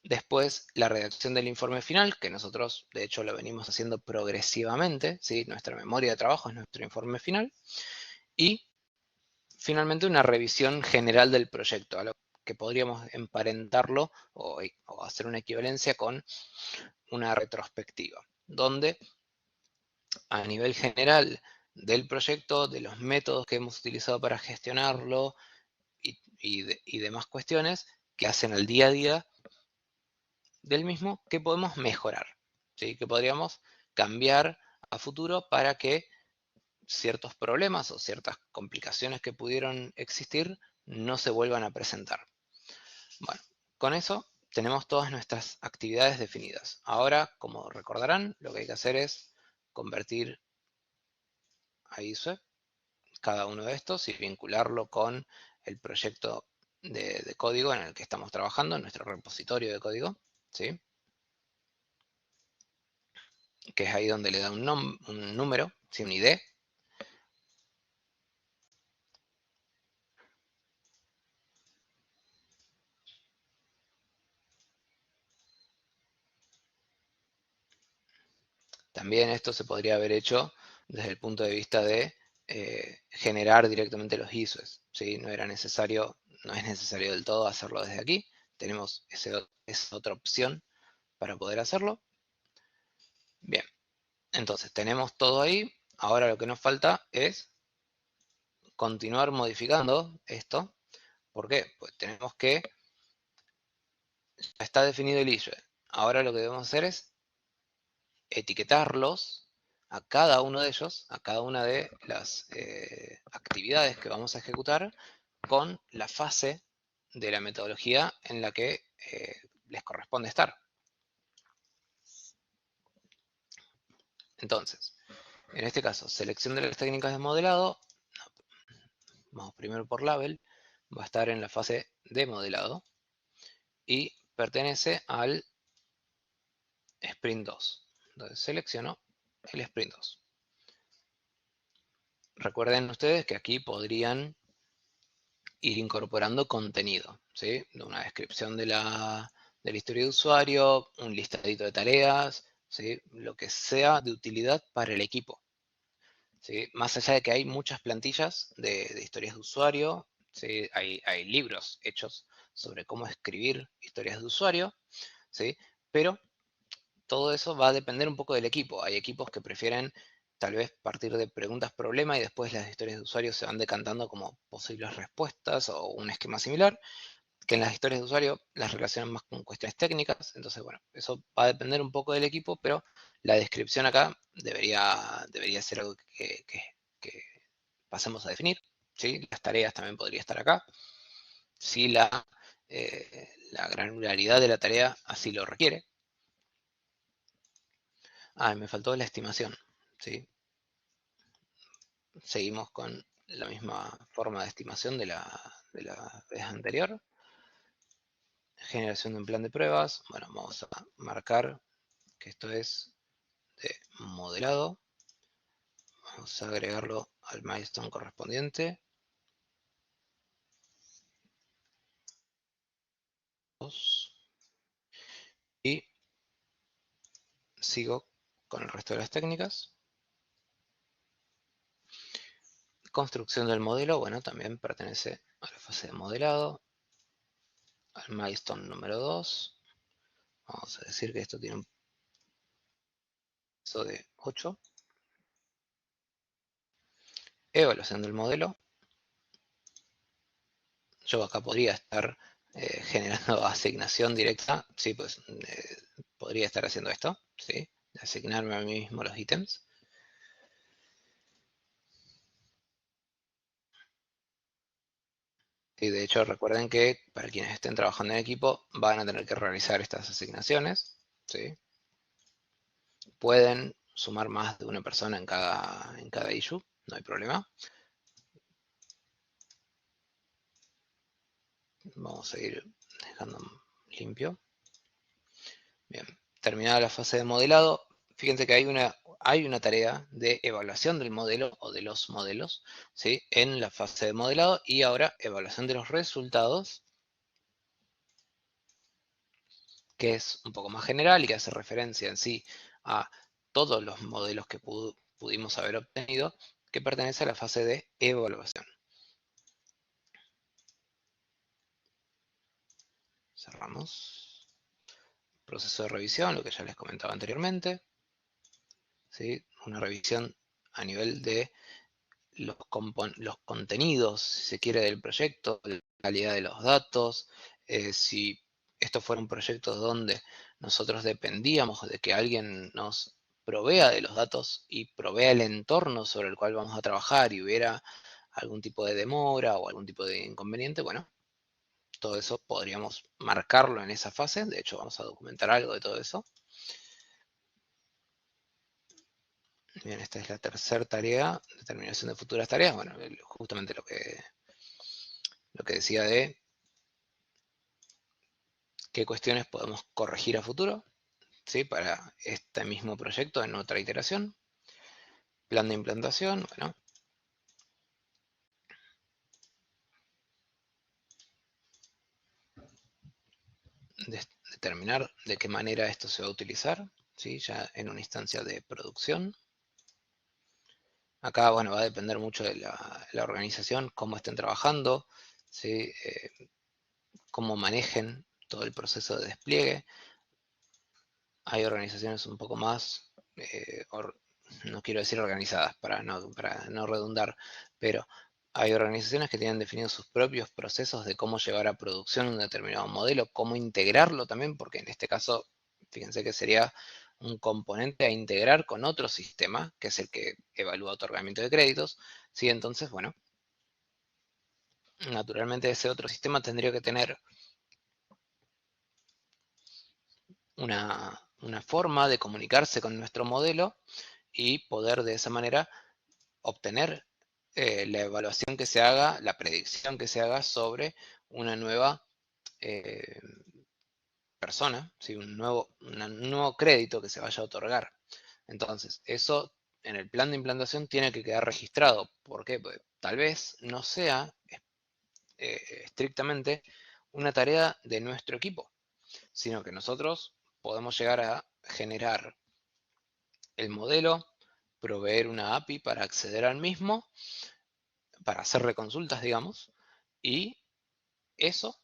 Después, la redacción del informe final, que nosotros de hecho lo venimos haciendo progresivamente, ¿sí? Nuestra memoria de trabajo es nuestro informe final. Y finalmente una revisión general del proyecto, a lo que podríamos emparentarlo o hacer una equivalencia con una retrospectiva, donde a nivel general del proyecto, de los métodos que hemos utilizado para gestionarlo y demás cuestiones que hacen al día a día del mismo, que podemos mejorar, ¿sí? Que podríamos cambiar a futuro para que ciertos problemas o ciertas complicaciones que pudieron existir no se vuelvan a presentar. Bueno, con eso tenemos todas nuestras actividades definidas. Ahora, como recordarán, lo que hay que hacer es convertir a ISO cada uno de estos y vincularlo con el proyecto de código en el que estamos trabajando, en nuestro repositorio de código, ¿sí? Que es ahí donde le da un número, ¿sí? Un ID. También esto se podría haber hecho desde el punto de vista de generar directamente los ISOs, ¿sí? No es necesario del todo hacerlo desde aquí. Tenemos esa otra opción para poder hacerlo. Bien, entonces tenemos todo ahí. Ahora lo que nos falta es continuar modificando esto. ¿Por qué? Pues tenemos que, ya está definido el ISO. Ahora lo que debemos hacer es etiquetarlos a cada uno de ellos, a cada una de las actividades que vamos a ejecutar con la fase de la metodología en la que les corresponde estar. Entonces, en este caso, selección de las técnicas de modelado, vamos primero por label, va a estar en la fase de modelado y pertenece al sprint 2. Entonces selecciono el sprint 2. Recuerden ustedes que aquí podrían ir incorporando contenido, ¿sí? Una descripción de la historia de usuario, un listadito de tareas, ¿sí? Lo que sea de utilidad para el equipo, ¿sí? Más allá de que hay muchas plantillas de historias de usuario, ¿sí? Hay libros hechos sobre cómo escribir historias de usuario, ¿sí? Pero todo eso va a depender un poco del equipo. Hay equipos que prefieren tal vez partir de preguntas problema y después las historias de usuario se van decantando como posibles respuestas o un esquema similar, que en las historias de usuario las relacionan más con cuestiones técnicas. Entonces, bueno, eso va a depender un poco del equipo, pero la descripción acá debería ser algo que pasemos a definir, ¿sí? Las tareas también podría estar acá, si la granularidad de la tarea así lo requiere. Ah, me faltó la estimación, ¿sí? Seguimos con la misma forma de estimación de la vez anterior. Generación de un plan de pruebas. Bueno, vamos a marcar que esto es de modelado. Vamos a agregarlo al milestone correspondiente. Y sigo con el resto de las técnicas. Construcción del modelo, bueno, también pertenece a la fase de modelado. Al milestone número 2. Vamos a decir que esto tiene un peso de 8. Evaluación del modelo. Yo acá podría estar generando asignación directa. Sí, pues podría estar haciendo esto, ¿sí? Asignarme a mí mismo los ítems. Y de hecho, recuerden que para quienes estén trabajando en equipo van a tener que realizar estas asignaciones, ¿sí? Pueden sumar más de una persona en cada issue, no hay problema. Vamos a ir dejando limpio. Bien, terminada la fase de modelado, fíjense que hay una tarea de evaluación del modelo o de los modelos, ¿sí? En la fase de modelado y ahora evaluación de los resultados, que es un poco más general y que hace referencia en sí a todos los modelos que pudimos haber obtenido, que pertenece a la fase de evaluación. Cerramos. Proceso de revisión, lo que ya les comentaba anteriormente, ¿sí? Una revisión a nivel de los contenidos, si se quiere, del proyecto, la calidad de los datos, si esto fuera un proyecto donde nosotros dependíamos de que alguien nos provea de los datos y provea el entorno sobre el cual vamos a trabajar y hubiera algún tipo de demora o algún tipo de inconveniente, bueno, todo eso podríamos marcarlo en esa fase. De hecho, vamos a documentar algo de todo eso. Bien, esta es la tercera tarea, determinación de futuras tareas. Bueno, justamente lo que decía de qué cuestiones podemos corregir a futuro, ¿sí? Para este mismo proyecto en otra iteración. Plan de implantación, bueno. Determinar de qué manera esto se va a utilizar, ¿sí? Ya en una instancia de producción. Acá, bueno, va a depender mucho de la organización, cómo estén trabajando, ¿sí? Cómo manejen todo el proceso de despliegue. Hay organizaciones un poco más, no quiero decir organizadas para no redundar, pero hay organizaciones que tienen definidos sus propios procesos de cómo llevar a producción un determinado modelo, cómo integrarlo también, porque en este caso, fíjense que sería un componente a integrar con otro sistema, que es el que evalúa otorgamiento de créditos, ¿sí? Entonces, bueno, naturalmente ese otro sistema tendría que tener una forma de comunicarse con nuestro modelo y poder de esa manera obtener la evaluación que se haga, la predicción que se haga sobre una nueva eh, persona, ¿sí? un nuevo crédito que se vaya a otorgar. Entonces, eso en el plan de implantación tiene que quedar registrado. ¿Por qué? Porque tal vez no sea estrictamente una tarea de nuestro equipo, sino que nosotros podemos llegar a generar el modelo, proveer una API para acceder al mismo, para hacer reconsultas, digamos, y eso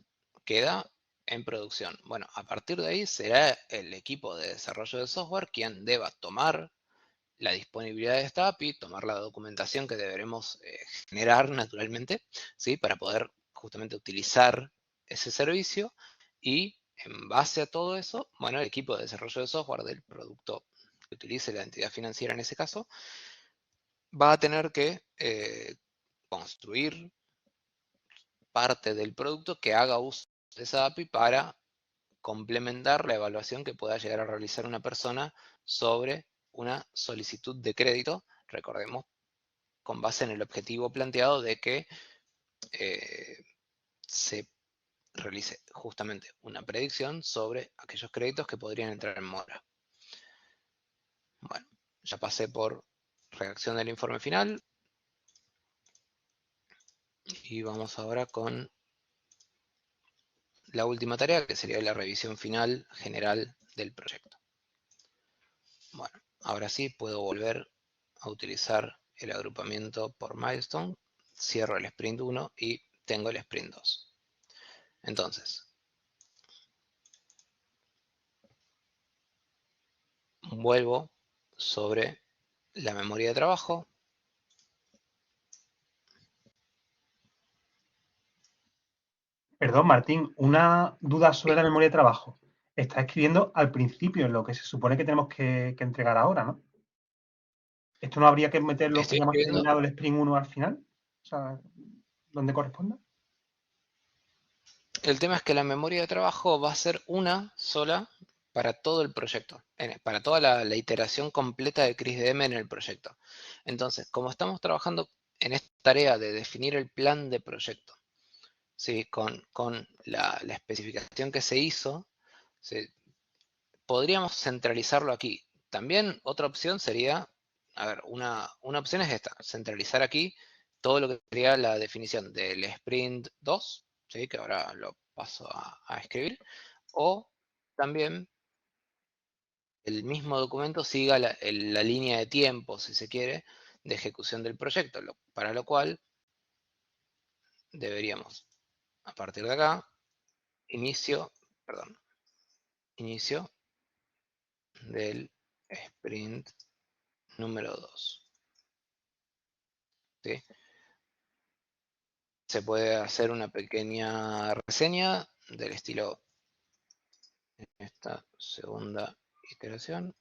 queda en producción. Bueno, a partir de ahí será el equipo de desarrollo de software quien deba tomar la disponibilidad de esta API, tomar la documentación que deberemos generar naturalmente, ¿sí? Para poder justamente utilizar ese servicio y en base a todo eso, bueno, el equipo de desarrollo de software del producto que utilice la entidad financiera en ese caso, va a tener que construir parte del producto que haga uso de esa API para complementar la evaluación que pueda llegar a realizar una persona sobre una solicitud de crédito, recordemos, con base en el objetivo planteado de que eh, se realice justamente una predicción sobre aquellos créditos que podrían entrar en mora. Bueno, ya pasé por redacción del informe final y vamos ahora con la última tarea, que sería la revisión final general del proyecto. Bueno, ahora sí puedo volver a utilizar el agrupamiento por milestone, cierro el sprint 1 y tengo el sprint 2. Entonces, vuelvo sobre la memoria de trabajo. Perdón, Martín, una duda sobre Sí, la memoria de trabajo. Está escribiendo al principio, en lo que se supone que tenemos que entregar ahora, ¿no? ¿Esto no habría que meterlo que estoy ya hemos escribiendo. terminado el sprint 1 al final? O sea, ¿dónde corresponda? El tema es que la memoria de trabajo va a ser una sola para todo el proyecto, para toda la iteración completa de CRISDM en el proyecto. Entonces, como estamos trabajando en esta tarea de definir el plan de proyecto, ¿sí? con la especificación que se hizo, ¿sí? Podríamos centralizarlo aquí. También otra opción sería, a ver, una opción es esta, centralizar aquí todo lo que sería la definición del sprint 2, ¿sí? Que ahora lo paso a escribir, o también el mismo documento siga la línea de tiempo, si se quiere, de ejecución del proyecto, para lo cual deberíamos, a partir de acá, inicio del sprint número 2. ¿Sí? Se puede hacer una pequeña reseña del estilo en esta segunda iteración.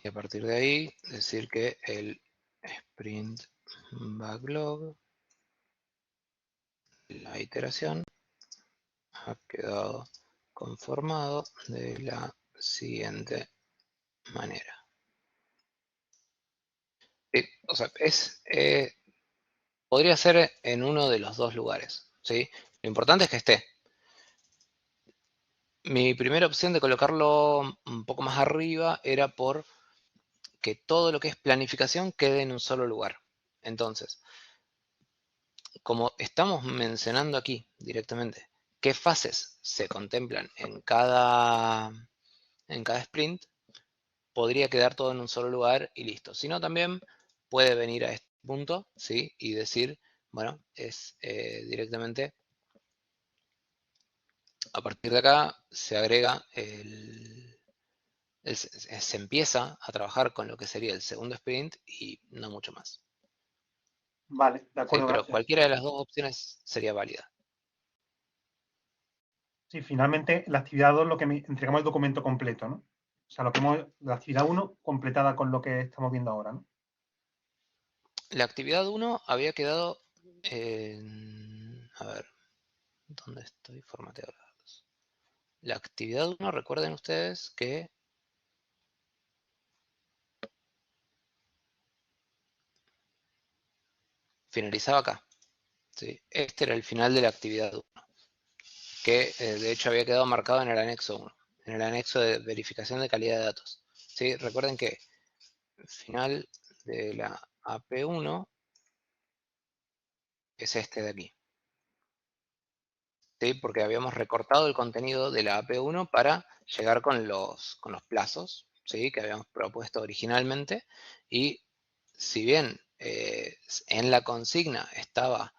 Y a partir de ahí decir que el sprint backlog, la iteración, ha quedado conformado de la siguiente manera. Sí, o sea, podría ser en uno de los dos lugares, ¿sí? Lo importante es que esté. Mi primera opción de colocarlo un poco más arriba era por que todo lo que es planificación quede en un solo lugar. Entonces, como estamos mencionando aquí directamente qué fases se contemplan en cada sprint, podría quedar todo en un solo lugar y listo. Si no, también puede venir a este punto, ¿sí? Y decir, bueno, es directamente, a partir de acá se agrega se empieza a trabajar con lo que sería el segundo sprint y no mucho más. Vale, de ¿Sí? acuerdo, Pero gracias. cualquiera de las dos opciones sería válida. Sí, finalmente la actividad 2 lo que entregamos el documento completo, ¿no? O sea, la actividad 1 completada con lo que estamos viendo ahora, ¿no? La actividad 1 había quedado en... A ver, ¿dónde estoy? Formateado. La actividad 1, recuerden ustedes que finalizaba acá. ¿Sí? Este era el final de la actividad 1, que de hecho había quedado marcado en el anexo 1, en el anexo de verificación de calidad de datos. ¿Sí? Recuerden que el final de la AP1 es este de aquí. ¿Sí? Porque habíamos recortado el contenido de la AP1 para llegar con los plazos, ¿sí? Que habíamos propuesto originalmente. Y si bien en la consigna estaba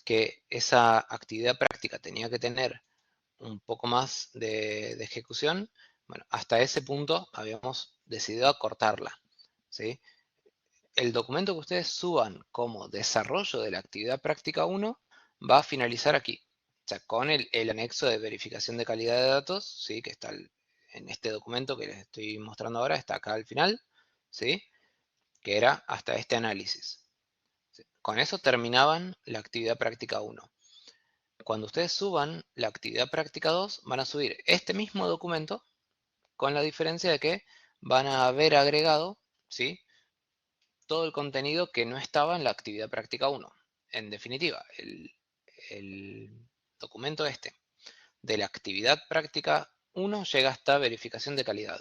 que esa actividad práctica tenía que tener un poco más de ejecución, bueno, hasta ese punto habíamos decidido acortarla, ¿sí? El documento que ustedes suban como desarrollo de la actividad práctica 1 va a finalizar aquí, o sea, con el anexo de verificación de calidad de datos, ¿sí? Que está en este documento que les estoy mostrando ahora, está acá al final, ¿sí? Que era hasta este análisis. ¿Sí? Con eso terminaban la actividad práctica 1. Cuando ustedes suban la actividad práctica 2, van a subir este mismo documento con la diferencia de que van a haber agregado, ¿sí? Todo el contenido que no estaba en la actividad práctica 1. En definitiva, el documento este de la actividad práctica 1 llega hasta verificación de calidad.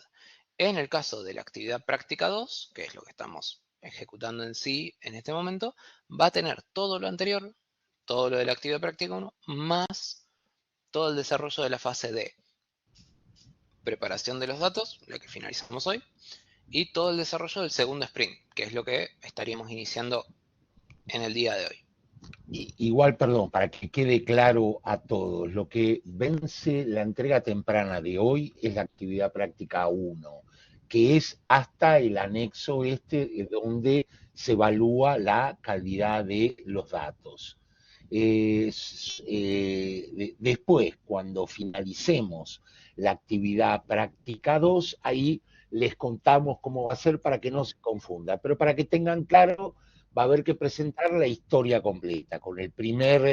En el caso de la actividad práctica 2, que es lo que estamos ejecutando en sí en este momento, va a tener todo lo anterior, todo lo de la actividad práctica 1, más todo el desarrollo de la fase de preparación de los datos, la que finalizamos hoy, y todo el desarrollo del segundo sprint, que es lo que estaríamos iniciando en el día de hoy. Igual, perdón, para que quede claro a todos, lo que vence la entrega temprana de hoy es la actividad práctica 1, que es hasta el anexo donde se evalúa la calidad de los datos. Después, cuando finalicemos la actividad práctica 2, ahí les contamos cómo va a ser para que no se confunda, pero para que tengan claro, va a haber que presentar la historia completa, con el primer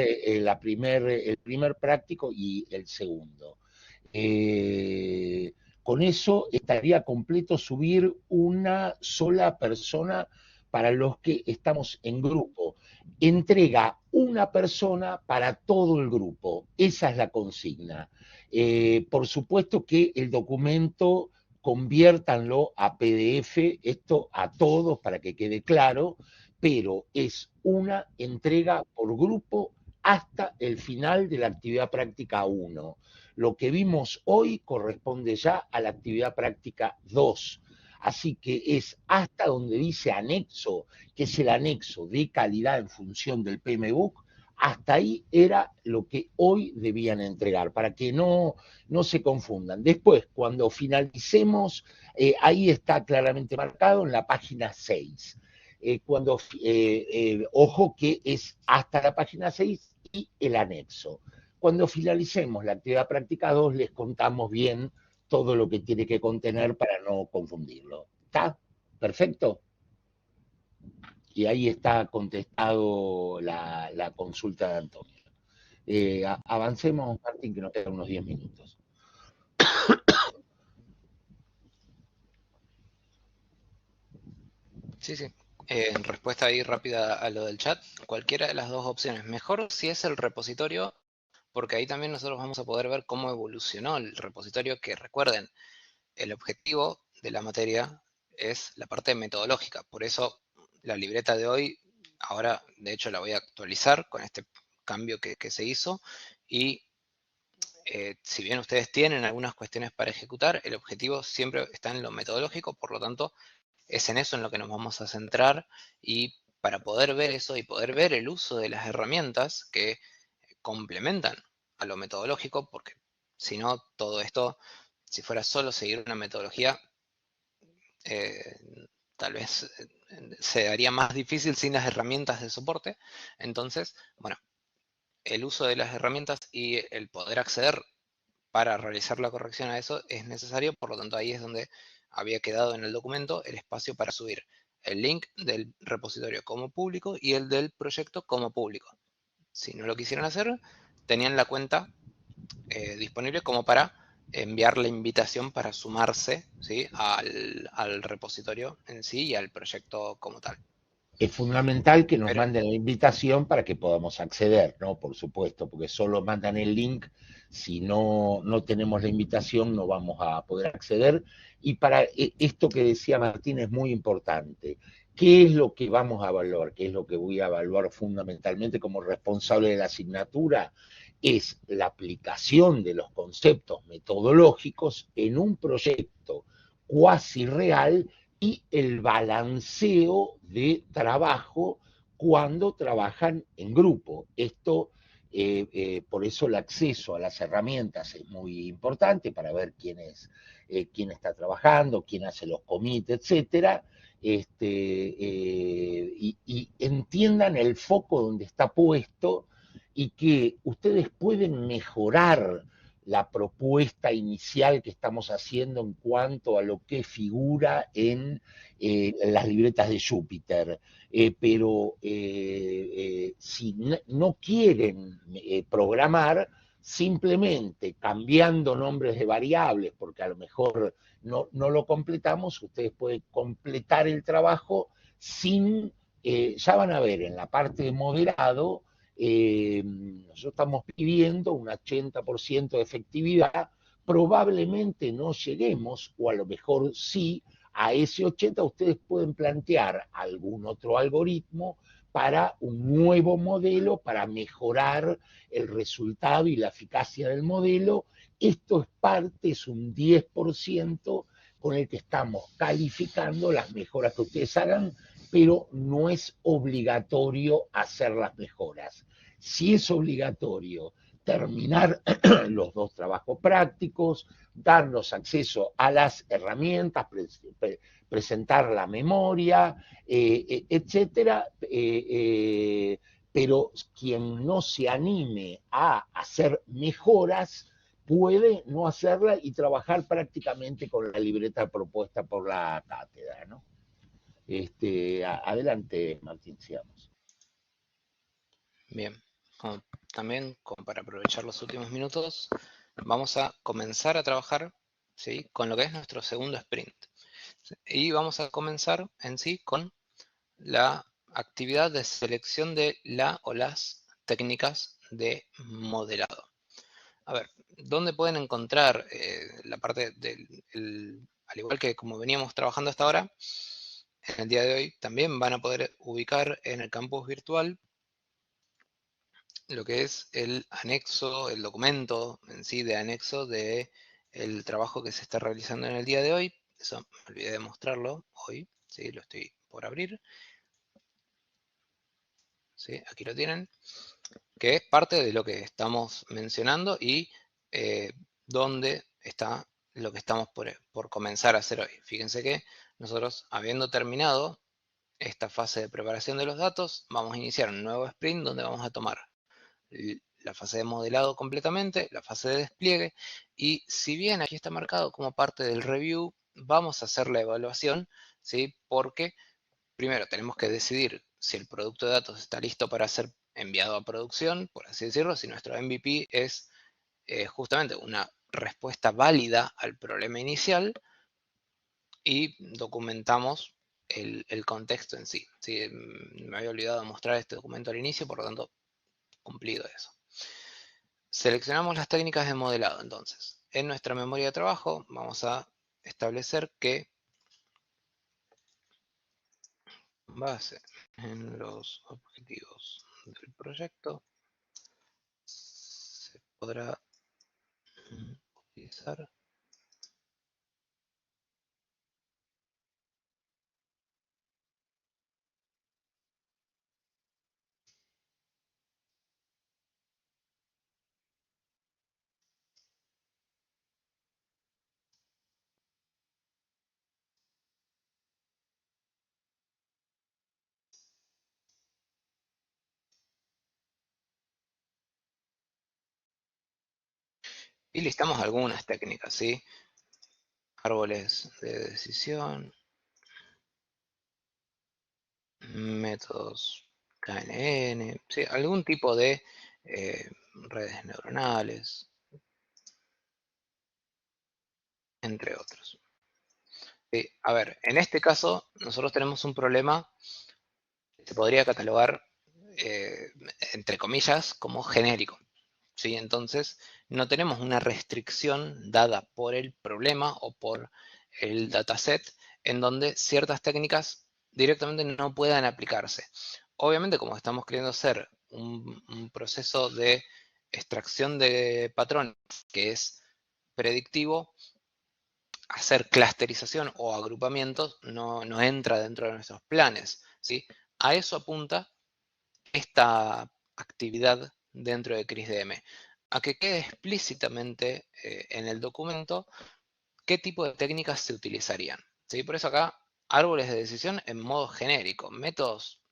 práctico y el segundo. Con eso estaría completo subir una sola persona para los que estamos en grupo. Entrega una persona para todo el grupo. Esa es la consigna. Por supuesto que el documento conviértanlo a PDF, esto a todos para que quede claro, pero es una entrega por grupo hasta el final de la actividad práctica 1. Lo que vimos hoy corresponde ya a la actividad práctica 2. Así que es hasta donde dice anexo, que es el anexo de calidad en función del PMBOK, hasta ahí era lo que hoy debían entregar, para que no se confundan. Después, cuando finalicemos, ahí está claramente marcado en la página 6. Ojo que es hasta la página 6 y el anexo. Cuando finalicemos la actividad práctica 2, les contamos bien todo lo que tiene que contener para no confundirlo. ¿Está? ¿Perfecto? Y ahí está contestado la consulta de Antonio. Avancemos, Martín, que nos quedan unos 10 minutos. Sí, sí. En respuesta ahí rápida a lo del chat, cualquiera de las dos opciones. Mejor si es el repositorio, porque ahí también nosotros vamos a poder ver cómo evolucionó el repositorio, que recuerden, el objetivo de la materia es la parte metodológica. Por eso la libreta de hoy, ahora de hecho la voy a actualizar con este cambio que se hizo y si bien ustedes tienen algunas cuestiones para ejecutar, el objetivo siempre está en lo metodológico, por lo tanto, es en eso en lo que nos vamos a centrar, y para poder ver eso y poder ver el uso de las herramientas que complementan a lo metodológico, porque si no, todo esto, si fuera solo seguir una metodología, eh, tal vez se haría más difícil sin las herramientas de soporte. Entonces, bueno, el uso de las herramientas y el poder acceder para realizar la corrección a eso es necesario, por lo tanto ahí es donde había quedado en el documento el espacio para subir el link del repositorio como público y el del proyecto como público. Si no lo quisieran hacer, tenían la cuenta disponible como para enviar la invitación para sumarse, ¿sí?, al repositorio en sí y al proyecto como tal. Es fundamental que nos Pero manden la invitación para que podamos acceder, ¿no? Por supuesto, porque solo mandan el link, si no tenemos la invitación no vamos a poder acceder. Y para esto que decía Martín es muy importante. ¿Qué es lo que vamos a evaluar? ¿Qué es lo que voy a evaluar fundamentalmente como responsable de la asignatura? Es la aplicación de los conceptos metodológicos en un proyecto cuasi real y el balanceo de trabajo cuando trabajan en grupo. Esto, por eso el acceso a las herramientas es muy importante para ver quién está trabajando, quién hace los commits, etcétera. Y entiendan el foco donde está puesto y que ustedes pueden mejorar la propuesta inicial que estamos haciendo en cuanto a lo que figura en las libretas de Júpiter. Pero si no quieren programar, simplemente cambiando nombres de variables, porque a lo mejor no lo completamos, ustedes pueden completar el trabajo sin, ya van a ver en la parte de moderado, nosotros estamos pidiendo un 80% de efectividad, probablemente no lleguemos, o a lo mejor sí, a ese 80 ustedes pueden plantear algún otro algoritmo para un nuevo modelo, para mejorar el resultado y la eficacia del modelo. Esto es parte, es un 10% con el que estamos calificando las mejoras que ustedes hagan, pero no es obligatorio hacer las mejoras. Si es obligatorio terminar los dos trabajos prácticos, darnos acceso a las herramientas, presentar la memoria, etcétera, pero quien no se anime a hacer mejoras puede no hacerla y trabajar prácticamente con la libreta propuesta por la cátedra, ¿no? Adelante, Martín, sigamos. bien, también como para aprovechar los últimos minutos, vamos a comenzar a trabajar, ¿sí?, con lo que es nuestro segundo sprint. Y vamos a comenzar en sí con la actividad de selección de la o las técnicas de modelado. A ver, ¿dónde pueden encontrar la parte al igual que como veníamos trabajando hasta ahora, en el día de hoy también van a poder ubicar en el campus virtual lo que es el anexo, el documento en sí de anexo de el trabajo que se está realizando en el día de hoy? Eso me olvidé de mostrarlo hoy, ¿sí? Lo estoy por abrir. ¿Sí? Aquí lo tienen, que es parte de lo que estamos mencionando y dónde está lo que estamos por comenzar a hacer hoy. Fíjense que nosotros, habiendo terminado esta fase de preparación de los datos, vamos a iniciar un nuevo sprint donde vamos a tomar la fase de modelado completamente, la fase de despliegue, y si bien aquí está marcado como parte del review, vamos a hacer la evaluación, ¿sí? Porque primero tenemos que decidir si el producto de datos está listo para ser enviado a producción, por así decirlo, si nuestro MVP es justamente una respuesta válida al problema inicial, y documentamos el contexto en sí. ¿Sí? Me había olvidado de mostrar este documento al inicio, por lo tanto, cumplido eso. Seleccionamos las técnicas de modelado, entonces. En nuestra memoria de trabajo vamos a establecer que base en los objetivos del proyecto se podrá Utilizar. Y listamos algunas técnicas, ¿sí? Árboles de decisión, métodos KNN, ¿sí? Algún tipo de redes neuronales, entre otros. Sí, a ver, en este caso nosotros tenemos un problema que se podría catalogar, eh, entre comillas, como genérico. ¿Sí? Entonces, no tenemos una restricción dada por el problema o por el dataset en donde ciertas técnicas directamente no puedan aplicarse. Obviamente, como estamos queriendo hacer un proceso de extracción de patrones que es predictivo, hacer clusterización o agrupamientos no entra dentro de nuestros planes, ¿sí? A eso apunta esta actividad dentro de CRISDM, a que quede explícitamente en el documento qué tipo de técnicas se utilizarían, ¿sí? Por eso acá, árboles de decisión en modo genérico, métodos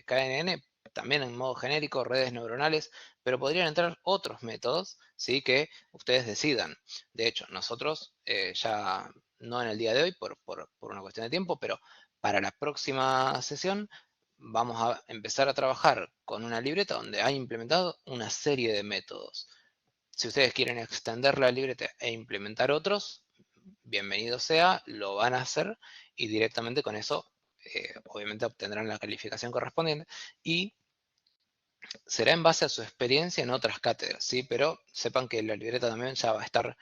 KNN también en modo genérico, redes neuronales, pero podrían entrar otros métodos, ¿sí? Que ustedes decidan. De hecho, nosotros ya no en el día de hoy por una cuestión de tiempo, pero para la próxima sesión vamos a empezar a trabajar con una libreta donde hay implementado una serie de métodos. Si ustedes quieren extender la libreta e implementar otros, bienvenido sea, lo van a hacer y directamente con eso obviamente obtendrán la calificación correspondiente y será en base a su experiencia en otras cátedras, ¿sí? Pero sepan que la libreta también ya va a estar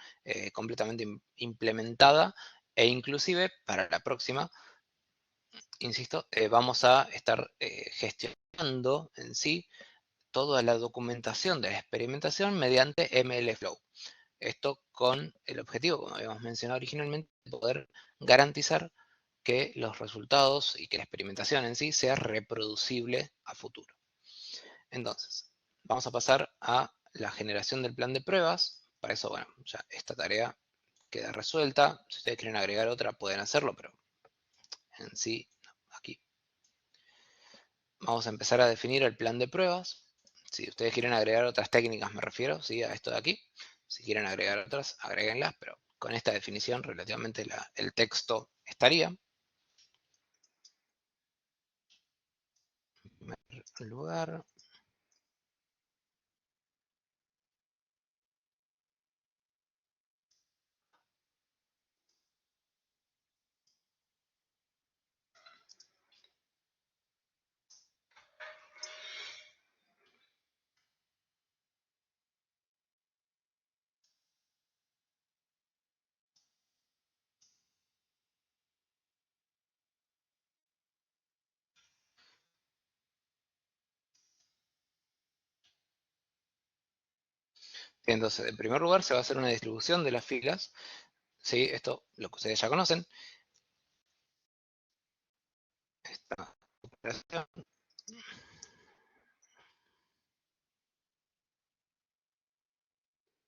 completamente implementada e inclusive para la próxima, insisto, vamos a estar gestionando en sí toda la documentación de la experimentación mediante MLflow. Esto con el objetivo, como habíamos mencionado originalmente, de poder garantizar que los resultados y que la experimentación en sí sea reproducible a futuro. Entonces, vamos a pasar a la generación del plan de pruebas. Para eso, bueno, ya esta tarea queda resuelta. Si ustedes quieren agregar otra, pueden hacerlo, pero en sí, aquí. Vamos a empezar a definir el plan de pruebas. Si ustedes quieren agregar otras técnicas, me refiero, ¿sí? A esto de aquí. Si quieren agregar otras, agréguenlas, pero con esta definición relativamente el texto estaría. En primer lugar, entonces, en primer lugar se va a hacer una distribución de las filas. ¿Sí? Esto, lo que ustedes ya conocen. Esta operación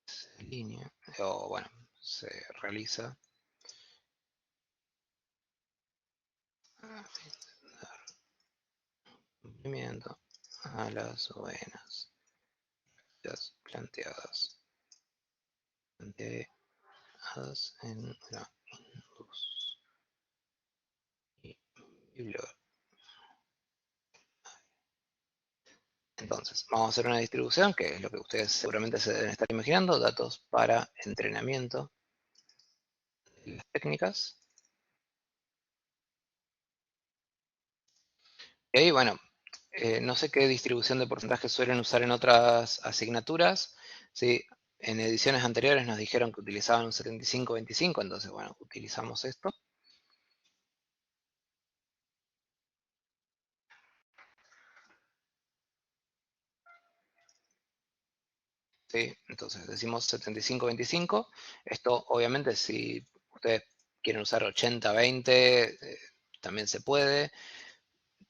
se línea, o bueno, se realiza cumplimiento a las buenas planteadas en la luz y bibliografía. Entonces, vamos a hacer una distribución, que es lo que ustedes seguramente se deben estar imaginando, datos para entrenamiento de las técnicas. Y ahí, bueno, no sé qué distribución de porcentajes suelen usar en otras asignaturas. ¿Sí? En ediciones anteriores nos dijeron que utilizaban un 75-25, entonces, bueno, utilizamos esto. ¿sí? Entonces decimos 75-25. Esto, obviamente, si ustedes quieren usar 80-20, también se puede.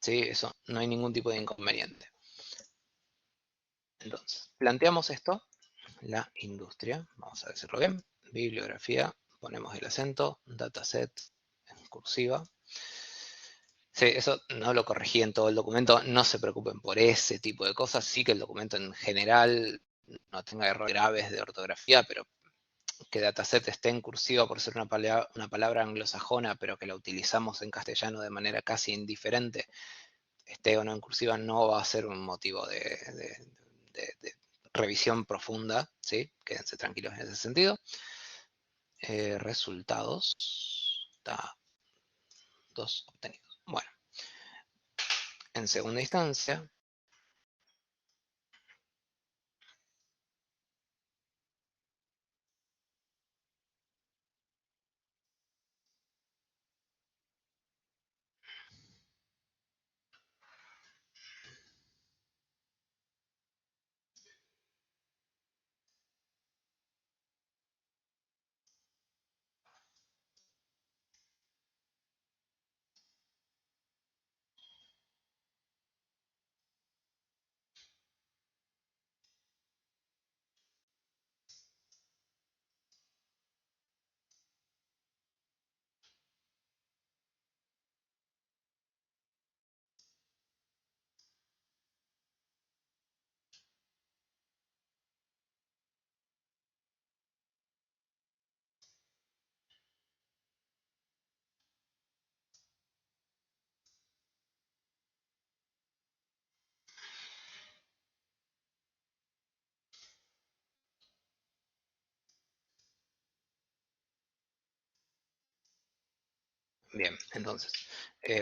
¿Sí? Eso no hay ningún tipo de inconveniente. Entonces, planteamos esto, la industria, vamos a decirlo bien, bibliografía, ponemos el acento, dataset en cursiva. Sí, eso no lo corregí en todo el documento, no se preocupen por ese tipo de cosas, sí que el documento en general no tenga errores graves de ortografía, pero que dataset esté en cursiva por ser una palabra anglosajona, pero que la utilizamos en castellano de manera casi indiferente, esté o no en cursiva, no va a ser un motivo de revisión profunda, ¿sí? Quédense tranquilos en ese sentido. Resultados, datos obtenidos. Bueno, en segunda instancia, bien, entonces,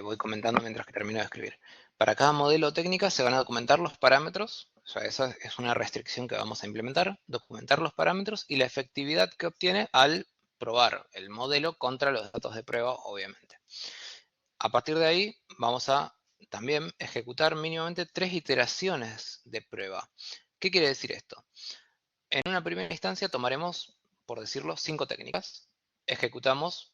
voy comentando mientras que termino de escribir. Para cada modelo o técnica se van a documentar los parámetros, o sea, esa es una restricción que vamos a implementar, documentar los parámetros y la efectividad que obtiene al probar el modelo contra los datos de prueba, obviamente. A partir de ahí, vamos a también ejecutar mínimamente 3 iteraciones de prueba. ¿Qué quiere decir esto? En una primera instancia tomaremos, por decirlo, 5 técnicas. Ejecutamos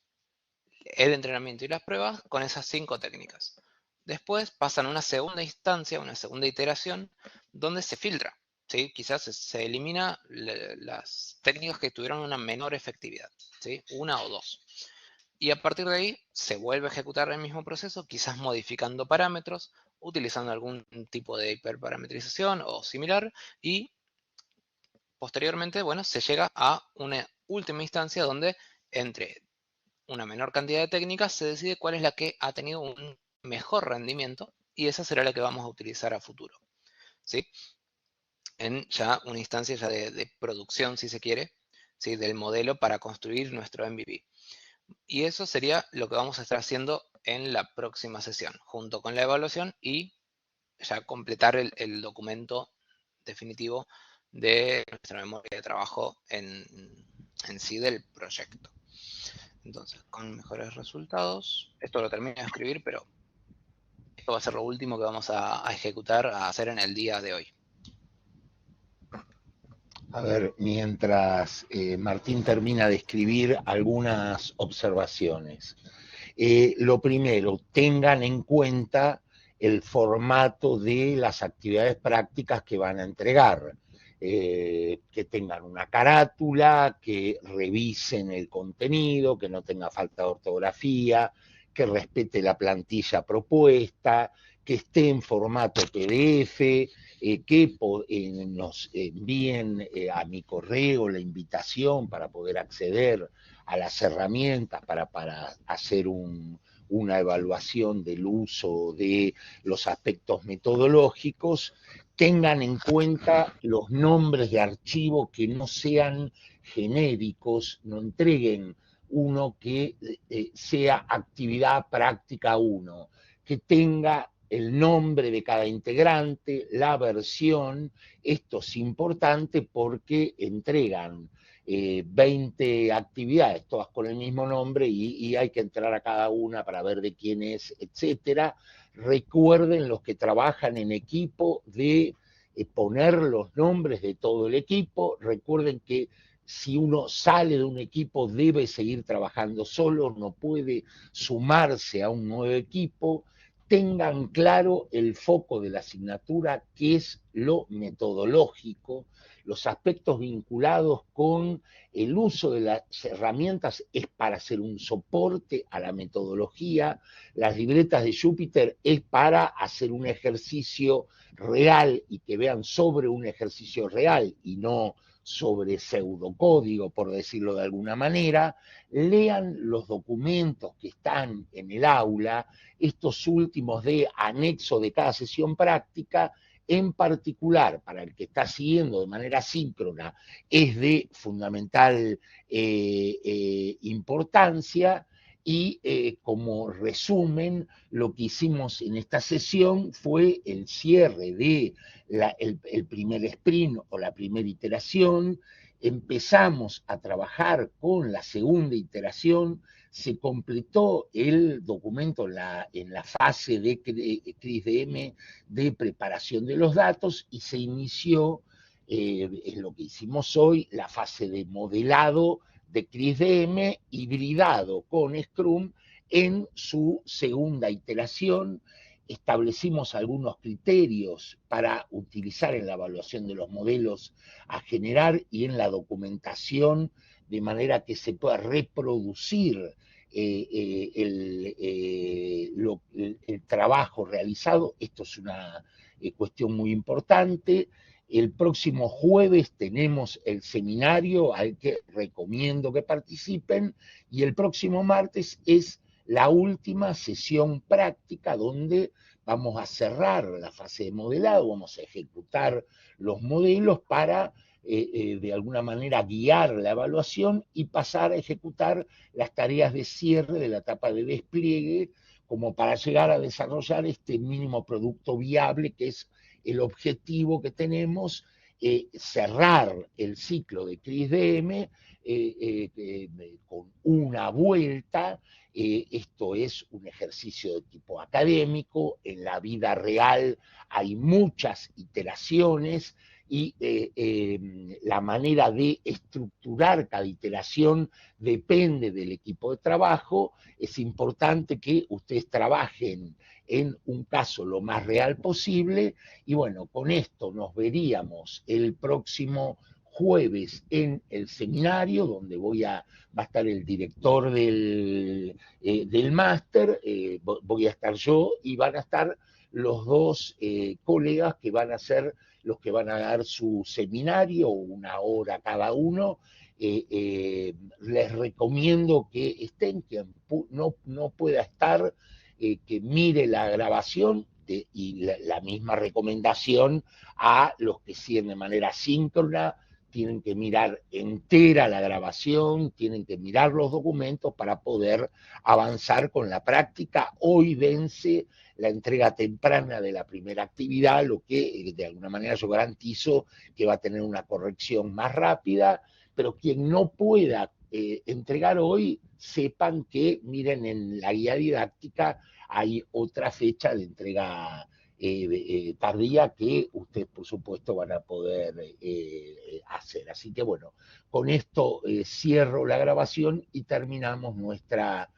el entrenamiento y las pruebas con esas 5 técnicas. Después pasan a una segunda instancia, una segunda iteración, donde se filtra. ¿Sí? Quizás se elimina las técnicas que tuvieron una menor efectividad, ¿sí? 1 o 2. Y a partir de ahí se vuelve a ejecutar el mismo proceso, quizás modificando parámetros, utilizando algún tipo de hiperparametrización o similar, y posteriormente, bueno, se llega a una última instancia donde entre una menor cantidad de técnicas se decide cuál es la que ha tenido un mejor rendimiento y esa será la que vamos a utilizar a futuro, ¿sí? En ya una instancia ya de producción, si se quiere, ¿sí? Del modelo para construir nuestro MVP. Y eso sería lo que vamos a estar haciendo en la próxima sesión, junto con la evaluación y ya completar el documento definitivo de nuestra memoria de trabajo en sí del proyecto. Entonces, con mejores resultados, esto lo termino de escribir, pero esto va a ser lo último que vamos a ejecutar, a hacer en el día de hoy. A ver, mientras Martín termina de escribir algunas observaciones. Lo primero, tengan en cuenta el formato de las actividades prácticas que van a entregar. Que tengan una carátula, que revisen el contenido, que no tenga falta de ortografía, que respete la plantilla propuesta, que esté en formato PDF, que nos envíen a mi correo la invitación para poder acceder a las herramientas para hacer una evaluación del uso de los aspectos metodológicos. Tengan en cuenta los nombres de archivos que no sean genéricos, no entreguen uno que sea actividad práctica 1, que tenga el nombre de cada integrante, la versión. Esto es importante porque entregan 20 actividades, todas con el mismo nombre, y hay que entrar a cada una para ver de quién es, etcétera. Recuerden los que trabajan en equipo de poner los nombres de todo el equipo. Recuerden que si uno sale de un equipo debe seguir trabajando solo, no puede sumarse a un nuevo equipo. Tengan claro el foco de la asignatura, que es lo metodológico, los aspectos vinculados con el uso de las herramientas es para hacer un soporte a la metodología, las libretas de Jupyter es para hacer un ejercicio real y que vean sobre un ejercicio real y no sobre pseudocódigo, por decirlo de alguna manera. Lean los documentos que están en el aula, estos últimos de anexo de cada sesión práctica. En particular, para el que está siguiendo de manera síncrona, es de fundamental importancia. Y como resumen, lo que hicimos en esta sesión fue el cierre de el primer sprint o la primera iteración. Empezamos a trabajar con la segunda iteración, se completó el documento en la fase de CRISDM de preparación de los datos y se inició, es lo que hicimos hoy, la fase de modelado de CRISDM hibridado con Scrum en su segunda iteración. Establecimos algunos criterios para utilizar en la evaluación de los modelos a generar y en la documentación, de manera que se pueda reproducir el trabajo realizado. Esto es una cuestión muy importante. El próximo jueves tenemos el seminario al que recomiendo que participen y el próximo martes es la última sesión práctica donde vamos a cerrar la fase de modelado, vamos a ejecutar los modelos para de alguna manera guiar la evaluación y pasar a ejecutar las tareas de cierre de la etapa de despliegue como para llegar a desarrollar este mínimo producto viable que es el objetivo que tenemos, cerrar el ciclo de CRISDM con una vuelta. Esto es un ejercicio de tipo académico, en la vida real hay muchas iteraciones y la manera de estructurar cada iteración depende del equipo de trabajo. Es importante que ustedes trabajen en un caso lo más real posible y bueno, con esto nos veríamos el próximo jueves en el seminario donde va a estar el director del máster, voy a estar yo y van a estar los dos colegas que van a ser los que van a dar su seminario, una hora cada uno. Les recomiendo que estén, quien no pueda estar, que mire la grabación y la misma recomendación a los que siguen de manera síncrona. Tienen que mirar entera la grabación, tienen que mirar los documentos para poder avanzar con la práctica. Hoy vence la entrega temprana de la primera actividad, lo que de alguna manera yo garantizo que va a tener una corrección más rápida, pero quien no pueda entregar hoy, sepan que, miren, en la guía didáctica hay otra fecha de entrega tardía que ustedes, por supuesto, van a poder hacer. Así que, bueno, con esto cierro la grabación y terminamos nuestra